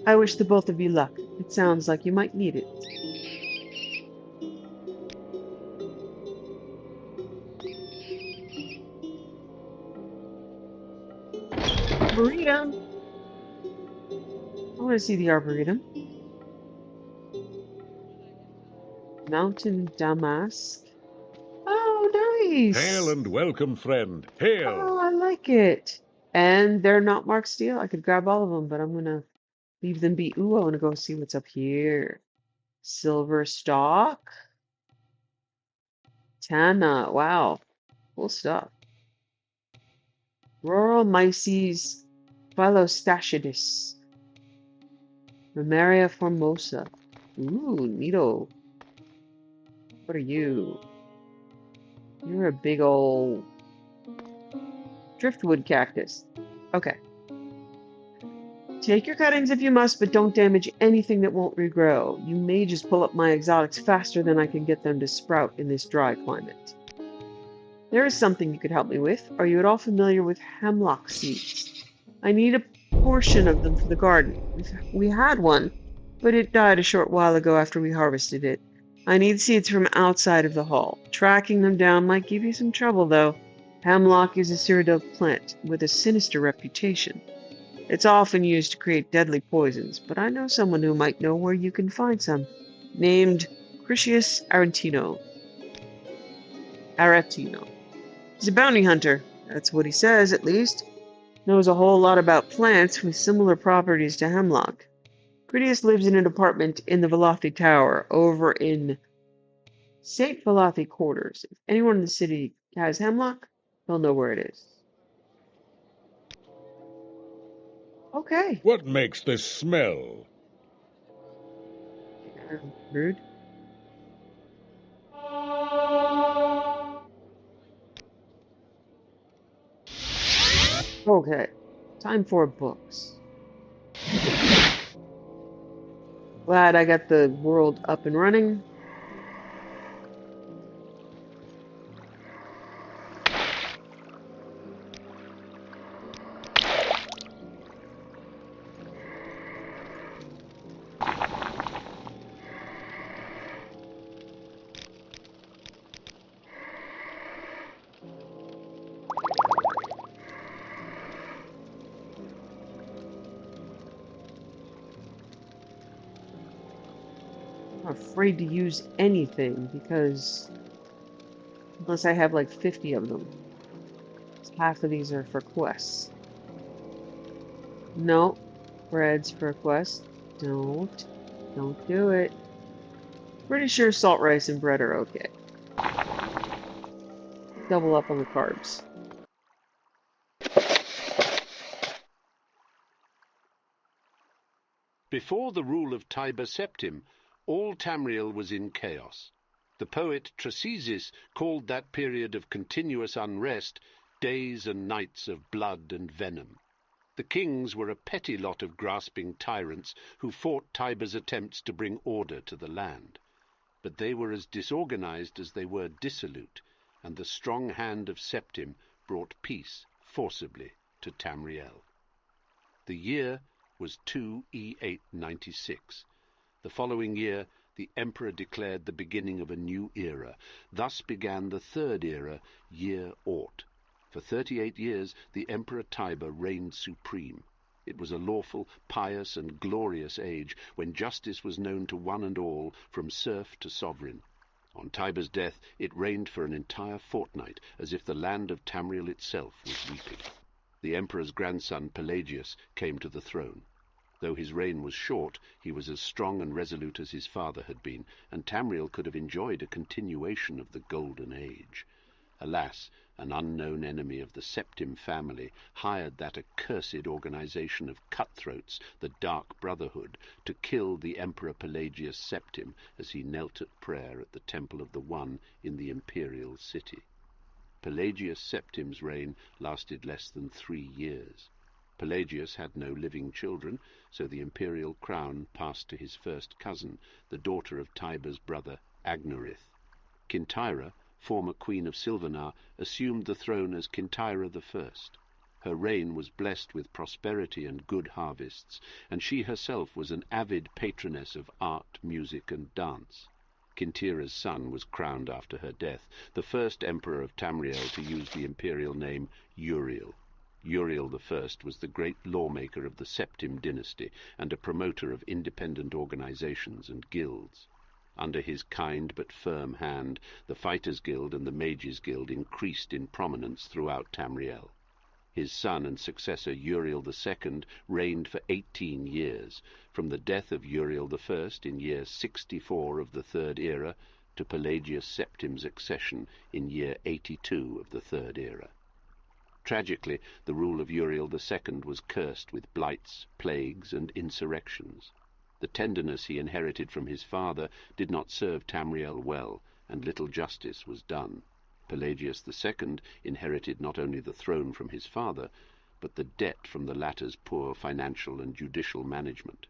I wish the both of you luck. It sounds like you might need it. Arboretum. I want to see the Arboretum. Mountain Damask. Oh, Hail nice. and welcome, friend. Hail! Oh, I like it. And they're not marked steel. I could grab all of them, but I'm gonna leave them be. Ooh, I want to go see what's up here. Silver Stalk. Tana. Wow. Cool stuff. Rural Myces Philostachydus. Mammaria formosa. Ooh, neato. What are you? You're a big old driftwood cactus. Okay. Take your cuttings if you must, but don't damage anything that won't regrow. You may just pull up my exotics faster than I can get them to sprout in this dry climate. There is something you could help me with. Are you at all familiar with hemlock seeds? I need a portion of them for the garden. We had one, but it died a short while ago after we harvested it. I need seeds from outside of the hall. Tracking them down might give you some trouble, though. Hemlock is a cereal plant with a sinister reputation. It's often used to create deadly poisons, but I know someone who might know where you can find some, named Critius Aretino. He's a bounty hunter. That's what he says, at least. Knows a whole lot about plants with similar properties to hemlock. Critius lives in an apartment in the Velothi Tower, over in St. Velothi Quarters. If anyone in the city has hemlock, He'll know where it is. Okay. What makes this smell? Rude. Okay. Time for books. Glad I got the world up and running. I'm afraid to use anything because unless I have like 50 of them. Half of these are for quests. No. Bread's for a quest. Don't do it. Pretty sure salt rice and bread are okay. Double up on the carbs. Before the rule of Tiber Septim, all Tamriel was in chaos. The poet Trasisis called that period of continuous unrest days and nights of blood and venom. The kings were a petty lot of grasping tyrants who fought Tiber's attempts to bring order to the land. But they were as disorganized as they were dissolute, and the strong hand of Septim brought peace forcibly to Tamriel. The year was 2 E896. The following year, the emperor declared the beginning of a new era. Thus began the third era, Year Aught. For 38 years, the Emperor Tiber reigned supreme. It was a lawful, pious, and glorious age, when justice was known to one and all, from serf to sovereign. On Tiber's death, it reigned for an entire fortnight, as if the land of Tamriel itself was weeping. The emperor's grandson, Pelagius, came to the throne. Though his reign was short, he was as strong and resolute as his father had been, and Tamriel could have enjoyed a continuation of the Golden Age. Alas, an unknown enemy of the Septim family hired that accursed organization of cutthroats, the Dark Brotherhood, to kill the Emperor Pelagius Septim as he knelt at prayer at the Temple of the One in the imperial city. Pelagius Septim's reign lasted less than 3 years. Pelagius had no living children, so the imperial crown passed to his first cousin, the daughter of Tiber's brother Agnorith. Kintyra, former queen of Silvanar, assumed the throne as Kintyra I. Her reign was blessed with prosperity and good harvests, and she herself was an avid patroness of art, music, and dance. Kintyra's son was crowned after her death, the first emperor of Tamriel to use the imperial name Uriel. Uriel I was the great lawmaker of the Septim dynasty and a promoter of independent organizations and guilds. Under his kind but firm hand, the Fighters' Guild and the Mages' Guild increased in prominence throughout Tamriel. His son and successor Uriel II reigned for 18 years, from the death of Uriel I in year 64 of the Third Era to Pelagius Septim's accession in year 82 of the Third Era. Tragically, the rule of Uriel II was cursed with blights, plagues, and insurrections. The tenderness he inherited from his father did not serve Tamriel well, and little justice was done. Pelagius II inherited not only the throne from his father, but the debt from the latter's poor financial and judicial management.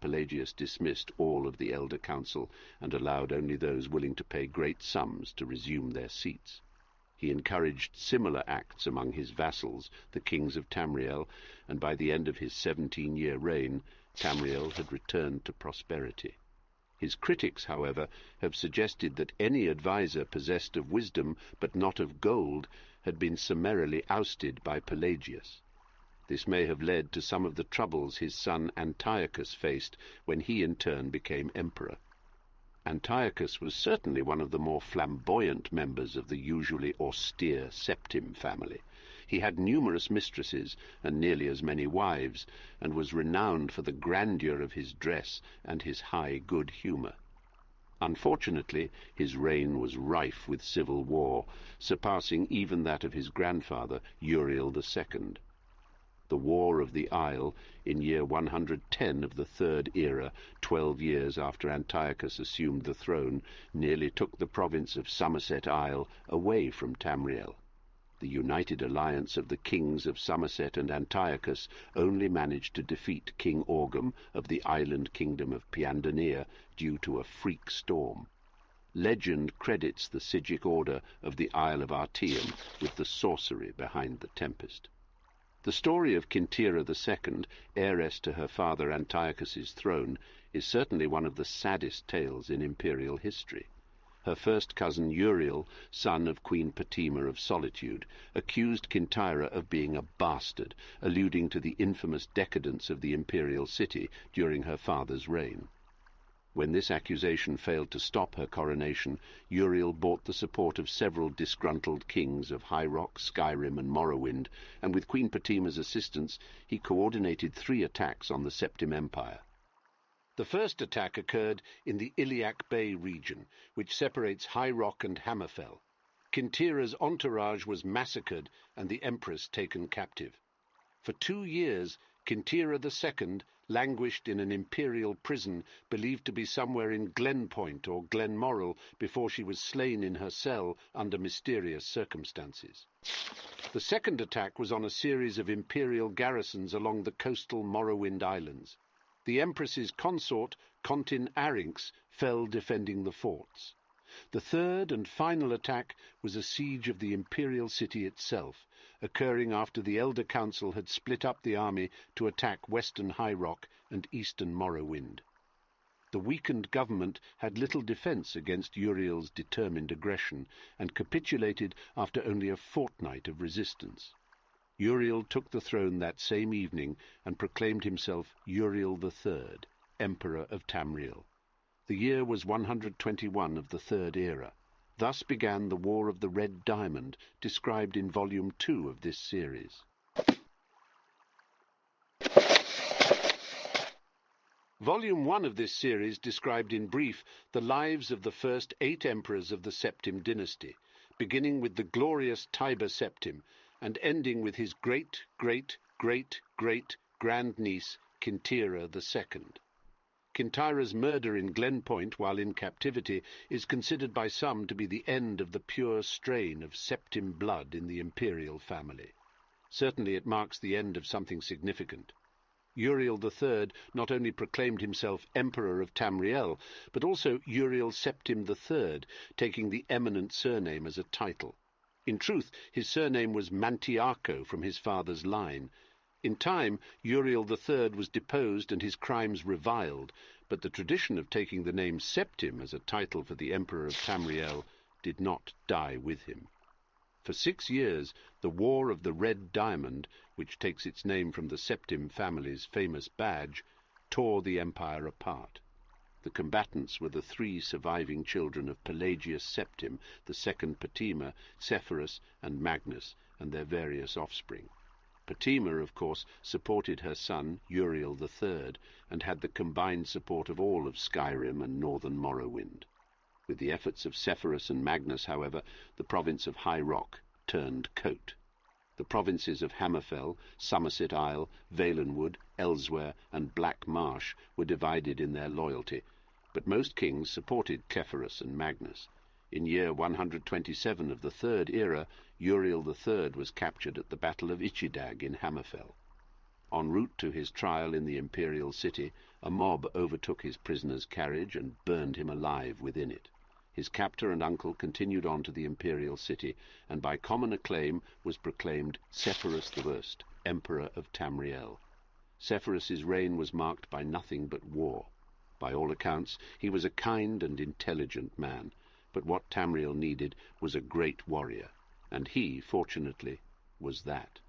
Pelagius dismissed all of the elder council and allowed only those willing to pay great sums to resume their seats. He encouraged similar acts among his vassals, the kings of Tamriel, and by the end of his 17-year reign, Tamriel had returned to prosperity. His critics, however, have suggested that any adviser possessed of wisdom but not of gold had been summarily ousted by Pelagius. This may have led to some of the troubles his son Antiochus faced when he in turn became emperor. Antiochus was certainly one of the more flamboyant members of the usually austere Septim family. He had numerous mistresses and nearly as many wives, and was renowned for the grandeur of his dress and his high good humor. Unfortunately, his reign was rife with civil war, surpassing even that of his grandfather, Uriel II. The War of the Isle, in year 110 of the Third Era, 12 years after Antiochus assumed the throne, nearly took the province of Somerset Isle away from Tamriel. The united alliance of the kings of Somerset and Antiochus only managed to defeat King Orgum of the island kingdom of Piandania due to a freak storm. Legend credits the Sigic order of the Isle of Artium with the sorcery behind the tempest. The story of Kintira II, heiress to her father Antiochus's throne, is certainly one of the saddest tales in imperial history. Her first cousin Uriel, son of Queen Patima of Solitude, accused Kintira of being a bastard, alluding to the infamous decadence of the imperial city during her father's reign. When this accusation failed to stop her coronation, Uriel bought the support of several disgruntled kings of High Rock, Skyrim, and Morrowind, and with Queen Patima's assistance he coordinated 3 attacks on the Septim Empire. The first attack occurred in the Iliac Bay region, which separates High Rock and Hammerfell. Kintira's entourage was massacred and the empress taken captive. For 2 years, Kintira II languished in an imperial prison believed to be somewhere in Glenpoint or Glenmoral before she was slain in her cell under mysterious circumstances. The second attack was on a series of imperial garrisons along the coastal Morrowind Islands. The Empress's consort, Contin Arinx, fell defending the forts. The third and final attack was a siege of the imperial city itself, occurring after the Elder Council had split up the army to attack western High Rock and eastern Morrowind. The weakened government had little defence against Uriel's determined aggression, and capitulated after only a fortnight of resistance. Uriel took the throne that same evening and proclaimed himself Uriel III, Emperor of Tamriel. The year was 121 of the Third Era. Thus began the War of the Red Diamond, described in Volume 2 of this series. Volume 1 of this series described in brief the lives of the first 8 emperors of the Septim dynasty, beginning with the glorious Tiber Septim, and ending with his great-great-great-great-grandniece, Kintira II. Kintira's murder in Glenpoint while in captivity is considered by some to be the end of the pure strain of Septim blood in the imperial family. Certainly it marks the end of something significant. Uriel III not only proclaimed himself Emperor of Tamriel, but also Uriel Septim III, taking the eminent surname as a title. In truth, his surname was Mantiarco from his father's line. In time, Uriel III was deposed and his crimes reviled, but the tradition of taking the name Septim as a title for the Emperor of Tamriel did not die with him. For 6 years, the War of the Red Diamond, which takes its name from the Septim family's famous badge, tore the empire apart. The combatants were the 3 surviving children of Pelagius Septim, the second Patima, Sepphoris, and Magnus, and their various offspring. Patima, of course, supported her son, Uriel III, and had the combined support of all of Skyrim and northern Morrowind. With the efforts of Sepphoris and Magnus, however, the province of High Rock turned coat. The provinces of Hammerfell, Somerset Isle, Valenwood, Elswere, and Black Marsh were divided in their loyalty, but most kings supported Sepphoris and Magnus. In year 127 of the Third Era, Uriel III was captured at the Battle of Ichidag in Hammerfell. En route to his trial in the imperial city, a mob overtook his prisoner's carriage and burned him alive within it. His captor and uncle continued on to the imperial city, and by common acclaim was proclaimed Sepphoris I, Emperor of Tamriel. Sepphoris's reign was marked by nothing but war. By all accounts, he was a kind and intelligent man, but what Tamriel needed was a great warrior, and he, fortunately, was that.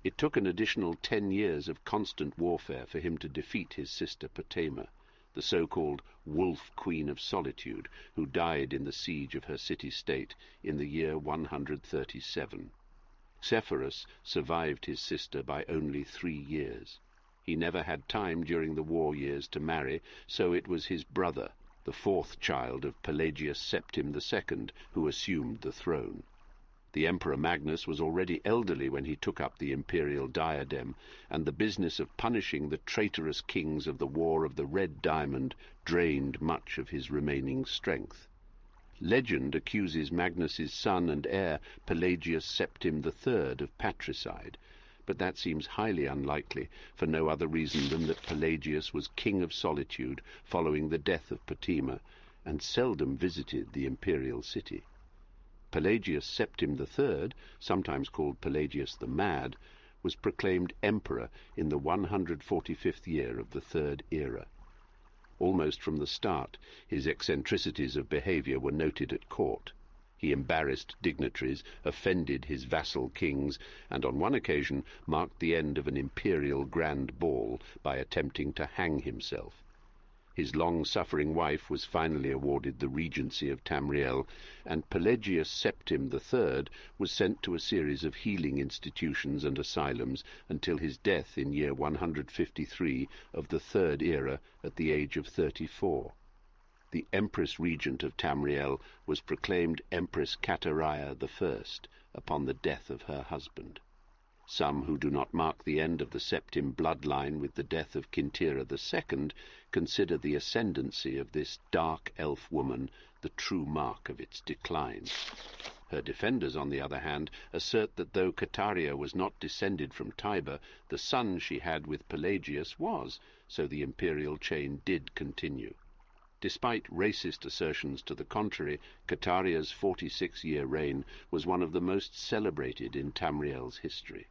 It took an additional 10 years of constant warfare for him to defeat his sister Patima, the so-called Wolf Queen of Solitude, who died in the siege of her city-state in the year 137. Sepphoris survived his sister by only 3 years. He never had time during the war years to marry, so it was his brother, the fourth child of Pelagius Septim II, who assumed the throne. The Emperor Magnus was already elderly when he took up the imperial diadem, and the business of punishing the traitorous kings of the War of the Red Diamond drained much of his remaining strength. Legend accuses Magnus's son and heir, Pelagius Septim III, of patricide, but that seems highly unlikely, for no other reason than that Pelagius was king of solitude following the death of Fatima, and seldom visited the imperial city. Pelagius Septim III, sometimes called Pelagius the Mad, was proclaimed emperor in the 145th year of the Third Era. Almost from the start, his eccentricities of behavior were noted at court. He embarrassed dignitaries, offended his vassal kings, and on one occasion marked the end of an imperial grand ball by attempting to hang himself. His long-suffering wife was finally awarded the regency of Tamriel, and Pelagius Septim III was sent to a series of healing institutions and asylums until his death in year 153 of the Third Era at the age of 34. The Empress Regent of Tamriel was proclaimed Empress Kateriah I upon the death of her husband. Some who do not mark the end of the Septim bloodline with the death of Kintira II consider the ascendancy of this dark elf woman the true mark of its decline. Her defenders, on the other hand, assert that though Kataria was not descended from Tiber, the son she had with Pelagius was, so the imperial chain did continue. Despite racist assertions to the contrary, Kataria's 46-year reign was one of the most celebrated in Tamriel's history.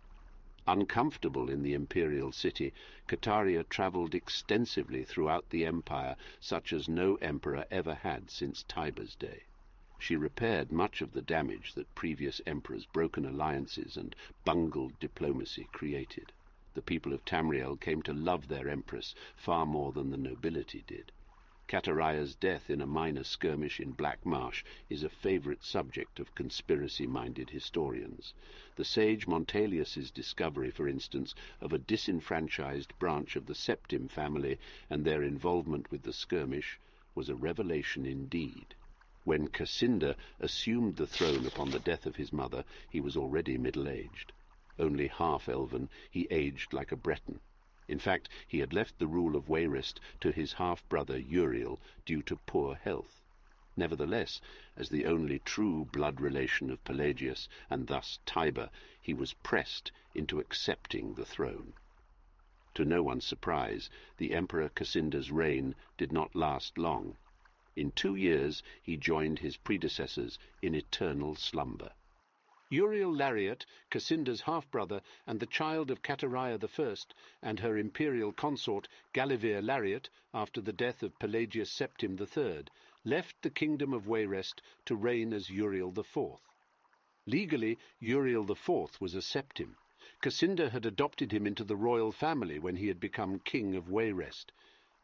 Uncomfortable in the imperial city, Kataria travelled extensively throughout the empire, such as no emperor ever had since Tiber's day. She repaired much of the damage that previous emperors' broken alliances and bungled diplomacy created. The people of Tamriel came to love their empress far more than the nobility did. Kateriah's death in a minor skirmish in Black Marsh is a favourite subject of conspiracy-minded historians. The sage Montelius's discovery, for instance, of a disenfranchised branch of the Septim family and their involvement with the skirmish was a revelation indeed. When Cassinda assumed the throne upon the death of his mother, he was already middle-aged. Only half-elven, he aged like a Breton. In fact, he had left the rule of Wayrest to his half-brother Uriel due to poor health. Nevertheless, as the only true blood relation of Pelagius, and thus Tiber, he was pressed into accepting the throne. To no one's surprise, the Emperor Cassinda's reign did not last long. In 2 years he joined his predecessors in eternal slumber. Uriel Lariat, Cassinda's half-brother and the child of Kateriah I, and her imperial consort Galivir Lariat, after the death of Pelagius Septim III, left the kingdom of Wayrest to reign as Uriel IV. Legally, Uriel IV was a Septim. Cassinda had adopted him into the royal family when he had become king of Wayrest.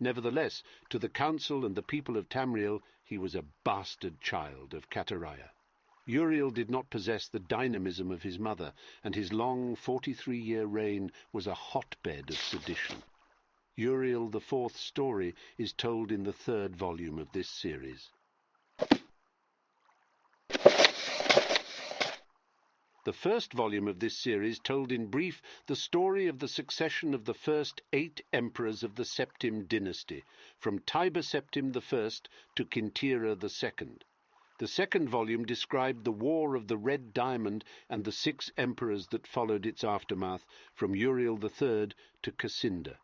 Nevertheless, to the council and the people of Tamriel, he was a bastard child of Kateriah. Uriel did not possess the dynamism of his mother, and his long 43-year reign was a hotbed of sedition. Uriel IV's story is told in the 3rd volume of this series. The 1st volume of this series told in brief the story of the succession of the first 8 emperors of the Septim dynasty, from Tiber Septim I to Kintira II. The 2nd volume described the War of the Red Diamond and the 6 emperors that followed its aftermath, from Uriel III to Cassinda.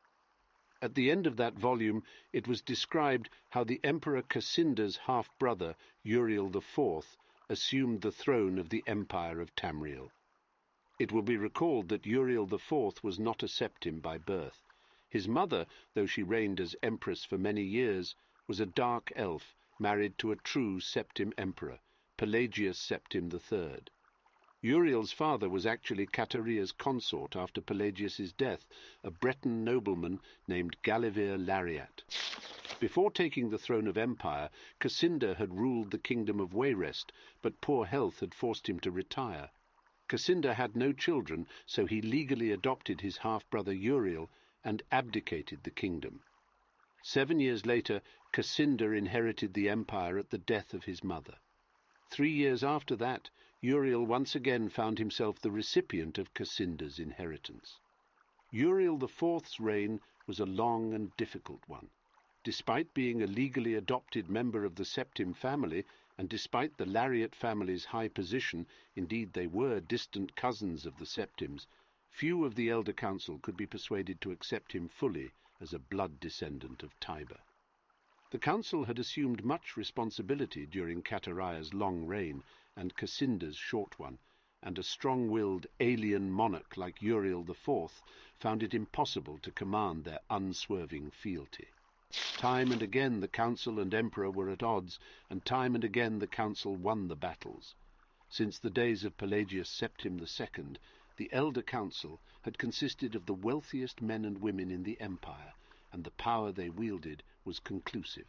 At the end of that volume, it was described how the Emperor Cassinda's half-brother, Uriel IV, assumed the throne of the Empire of Tamriel. It will be recalled that Uriel IV was not a Septim by birth. His mother, though she reigned as empress for many years, was a dark elf, married to a true Septim emperor, Pelagius Septim III. Uriel's father was actually Kateriah's consort after Pelagius's death, a Breton nobleman named Galivir Lariat. Before taking the throne of empire, Cassinda had ruled the kingdom of Wayrest, but poor health had forced him to retire. Cassinda had no children, so he legally adopted his half-brother Uriel and abdicated the kingdom. 7 years later, Cassinda inherited the empire at the death of his mother. 3 years after that, Uriel once again found himself the recipient of Cassinda's inheritance. Uriel IV's reign was a long and difficult one. Despite being a legally adopted member of the Septim family, and despite the Lariat family's high position, indeed they were distant cousins of the Septims, few of the elder council could be persuaded to accept him fully as a blood descendant of Tiber. The council had assumed much responsibility during Cataraya's long reign and Cassinda's short one, and a strong-willed alien monarch like Uriel IV found it impossible to command their unswerving fealty. Time and again the council and emperor were at odds, and time and again the council won the battles. Since the days of Pelagius Septim II, the elder council had consisted of the wealthiest men and women in the empire, and the power they wielded was conclusive.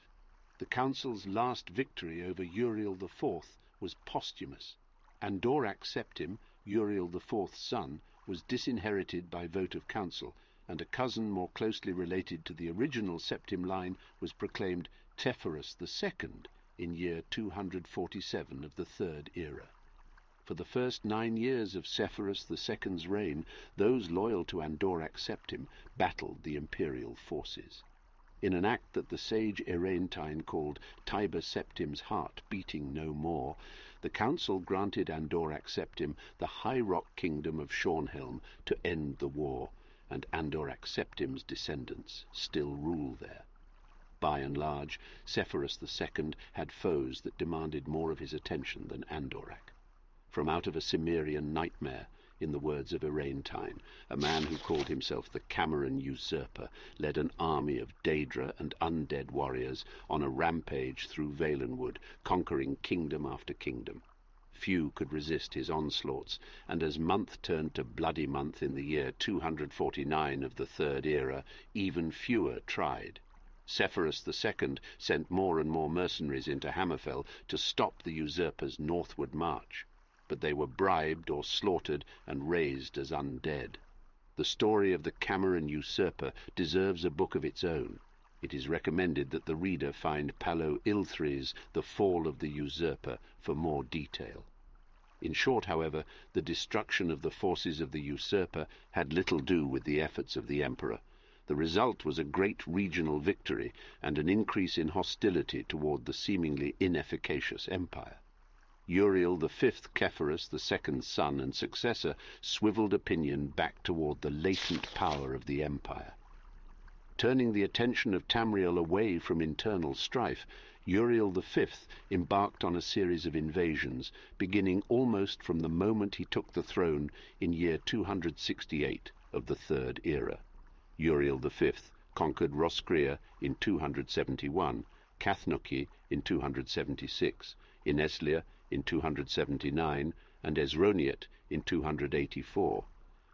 The council's last victory over Uriel IV was posthumous. Andorac Septim, Uriel IV's son, was disinherited by vote of council, and a cousin more closely related to the original Septim line was proclaimed Tephorus II in year 247 of the Third Era. For the first 9 years of Sepphoris II's reign, those loyal to Andorac Septim battled the imperial forces. In an act that the sage Ereintine called Tiber Septim's heart beating no more, the council granted Andorac Septim the high rock kingdom of Shornhelm to end the war, and Andorac Septim's descendants still rule there. By and large, Sepphoris II had foes that demanded more of his attention than Andorac. From out of a Cimmerian nightmare, in the words of Ereintine, a man who called himself the Cameron Usurper led an army of Daedra and undead warriors on a rampage through Valenwood, conquering kingdom after kingdom. Few could resist his onslaughts, and as month turned to bloody month in the year 249 of the Third Era, even fewer tried. Sepphoris II sent more and more mercenaries into Hammerfell to stop the usurper's northward march, but they were bribed or slaughtered and raised as undead. The story of the Cameron Usurper deserves a book of its own. It is recommended that the reader find Palo Ilthri's The Fall of the Usurper for more detail. In short, however, the destruction of the forces of the usurper had little to do with the efforts of the emperor. The result was a great regional victory and an increase in hostility toward the seemingly inefficacious empire. Uriel V Sepphoris II's son and successor swiveled opinion back toward the latent power of the empire. Turning the attention of Tamriel away from internal strife, Uriel V embarked on a series of invasions, beginning almost from the moment he took the throne in year 268 of the Third Era. Uriel V conquered Roscrea in 271, Cathnoci in 276, Ineslia in 279, and Esroniet in 284.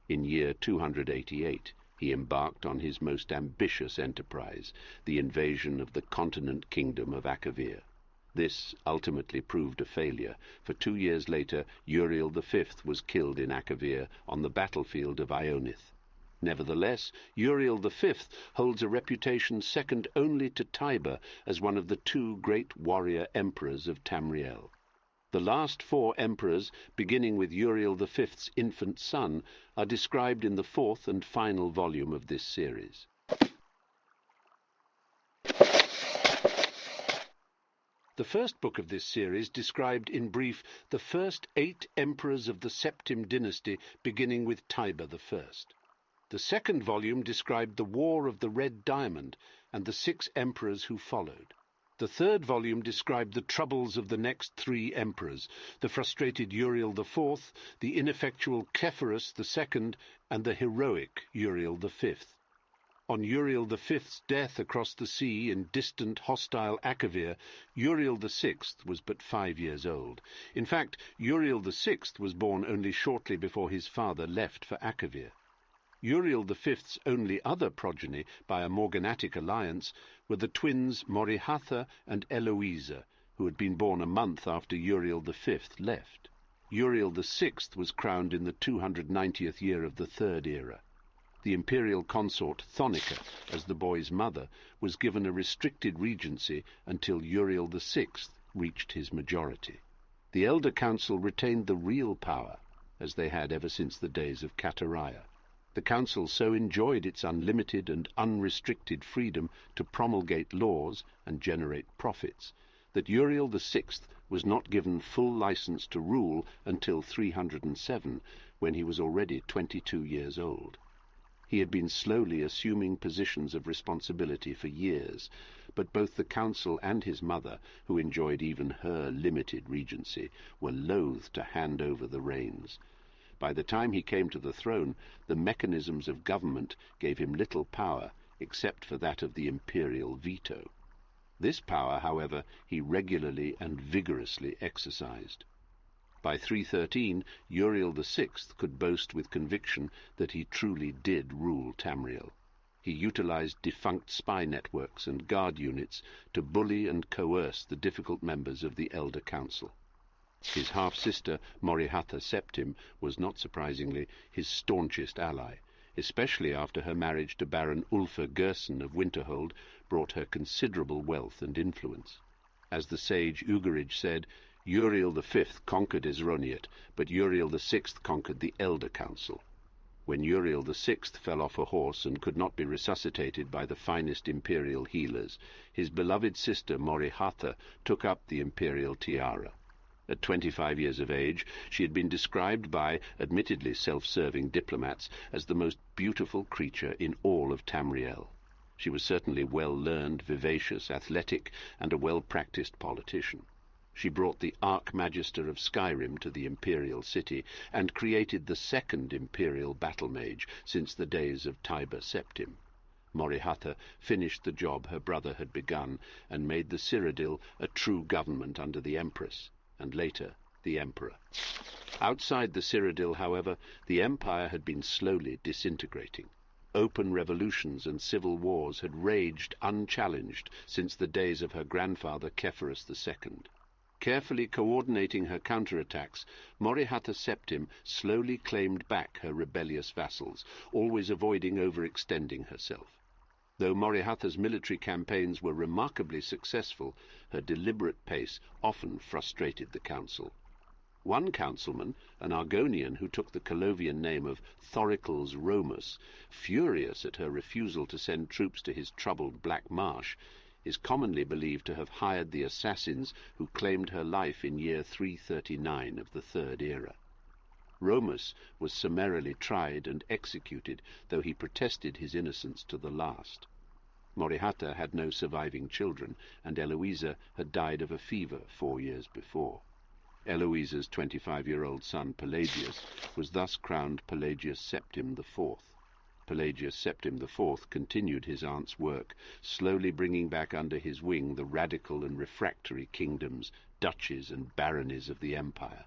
In year 288, he embarked on his most ambitious enterprise, the invasion of the continent kingdom of Akavir. This ultimately proved a failure, for 2 years later Uriel V was killed in Akavir on the battlefield of Ionith. Nevertheless, Uriel V holds a reputation second only to Tiber as one of the 2 great warrior emperors of Tamriel. The last 4 emperors, beginning with Uriel V's infant son, are described in the 4th and final volume of this series. The first book of this series described in brief the first 8 emperors of the Septim dynasty, beginning with Tiber I. The second volume described the War of the Red Diamond and the 6 emperors who followed. The third volume described the troubles of the next 3 emperors, the frustrated Uriel IV, the ineffectual Sepphoris II, and the heroic Uriel V. On Uriel V's death across the sea in distant hostile Akavir, Uriel VI was but 5 years old. In fact, Uriel VI was born only shortly before his father left for Akavir. Uriel V's only other progeny by a morganatic alliance were the twins Morihatha and Eloisa, who had been born a month after Uriel V left. Uriel VI was crowned in the 290th year of the Third Era. The imperial consort Thonica, as the boy's mother, was given a restricted regency until Uriel VI reached his majority. The Elder Council retained the real power, as they had ever since the days of Catariah. The council so enjoyed its unlimited and unrestricted freedom to promulgate laws and generate profits that Uriel VI was not given full license to rule until 307, when he was already 22 years old. He had been slowly assuming positions of responsibility for years, but both the council and his mother, who enjoyed even her limited regency, were loath to hand over the reins. By the time he came to the throne, the mechanisms of government gave him little power, except for that of the imperial veto. This power, however, he regularly and vigorously exercised. By 313, Uriel VI could boast with conviction that he truly did rule Tamriel. He utilized defunct spy networks and guard units to bully and coerce the difficult members of the Elder Council. His half-sister, Morrihatha Septim, was, not surprisingly, his staunchest ally, especially after her marriage to Baron Ulfer Gerson of Winterhold brought her considerable wealth and influence. As the sage Ugarid said, Uriel V conquered Esroniet, but Uriel VI conquered the Elder Council. When Uriel VI fell off a horse and could not be resuscitated by the finest imperial healers, his beloved sister Morrihatha took up the imperial tiara. At 25 years of age, she had been described by admittedly self-serving diplomats as the most beautiful creature in all of Tamriel. She was certainly well-learned, vivacious, athletic, and a well-practiced politician. She brought the Archmagister of Skyrim to the imperial city and created the second imperial battle mage since the days of Tiber Septim. Morrihatha finished the job her brother had begun and made the Cyrodiil a true government under the Empress, and later the Emperor. Outside the Cyrodiil, however, the empire had been slowly disintegrating. Open revolutions and civil wars had raged unchallenged since the days of her grandfather Kephorus II. Carefully coordinating her counterattacks, Morrihatha Septim slowly claimed back her rebellious vassals, always avoiding overextending herself. Though Morrihatha's military campaigns were remarkably successful, her deliberate pace often frustrated the council. One councilman, an Argonian who took the Colovian name of Thoricles Romus, furious at her refusal to send troops to his troubled Black Marsh, is commonly believed to have hired the assassins who claimed her life in year 339 of the Third Era. Romus was summarily tried and executed, though he protested his innocence to the last. Morrihatha had no surviving children, and Eloisa had died of a fever 4 years before. Eloisa's 25-year-old son Pelagius was thus crowned Pelagius Septim IV. Pelagius Septim IV continued his aunt's work, slowly bringing back under his wing the radical and refractory kingdoms, duchies and baronies of the empire.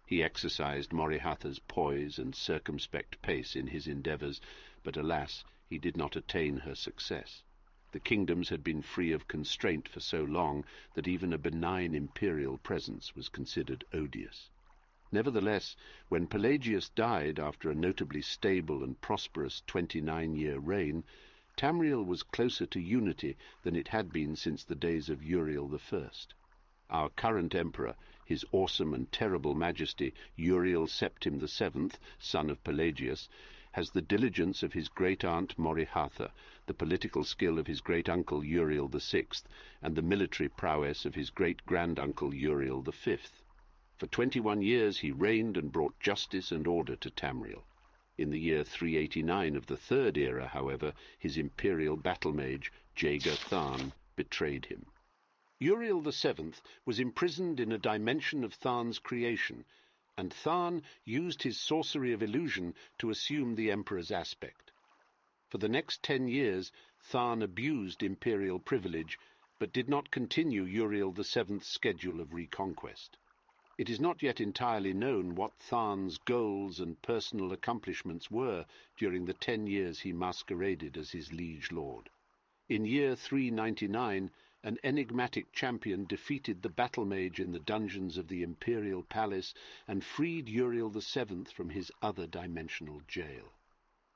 He exercised Morrihatha's poise and circumspect pace in his endeavours, but alas, he did not attain her success. The kingdoms had been free of constraint for so long that even a benign imperial presence was considered odious. Nevertheless, when Pelagius died after a notably stable and prosperous 29-year reign, Tamriel was closer to unity than it had been since the days of Uriel I. Our current emperor, His Awesome and Terrible Majesty Uriel Septim VII, son of Pelagius, has the diligence of his great-aunt Morrihatha, the political skill of his great-uncle Uriel VI, and the military prowess of his great-grand-uncle Uriel V. For 21 years he reigned and brought justice and order to Tamriel. In the year 389 of the Third Era, however, his imperial battle mage, Jaeger Tharn, betrayed him. Uriel VII was imprisoned in a dimension of Tharn's creation, and Tharn used his sorcery of illusion to assume the emperor's aspect. For the next 10 years, Tharn abused imperial privilege, but did not continue Uriel VII's schedule of reconquest. It is not yet entirely known what Tharn's goals and personal accomplishments were during the 10 years he masqueraded as his liege lord. In year 399, an enigmatic champion defeated the battle mage in the dungeons of the imperial palace and freed Uriel VII from his other dimensional jail.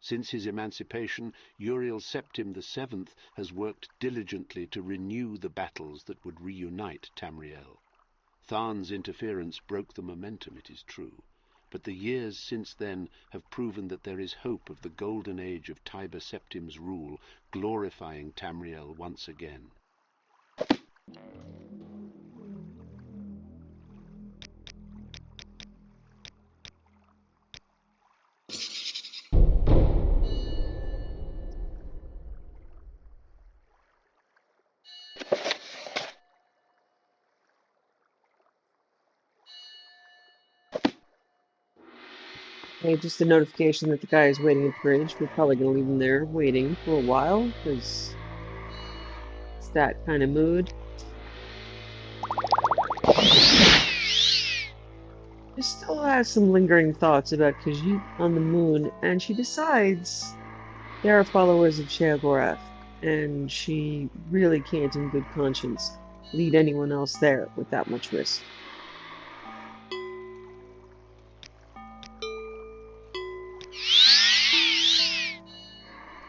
Since his emancipation, Uriel Septim VII has worked diligently to renew the battles that would reunite Tamriel. Tharn's interference broke the momentum, it is true, but the years since then have proven that there is hope of the golden age of Tiber Septim's rule, glorifying Tamriel once again. Okay, just a notification that the guy is waiting at the bridge. We're probably going to leave him there waiting for a while, because it's that kind of mood. She still has some lingering thoughts about Khajiit on the moon, and she decides there are followers of Sheogorath, and she really can't in good conscience lead anyone else there with that much risk.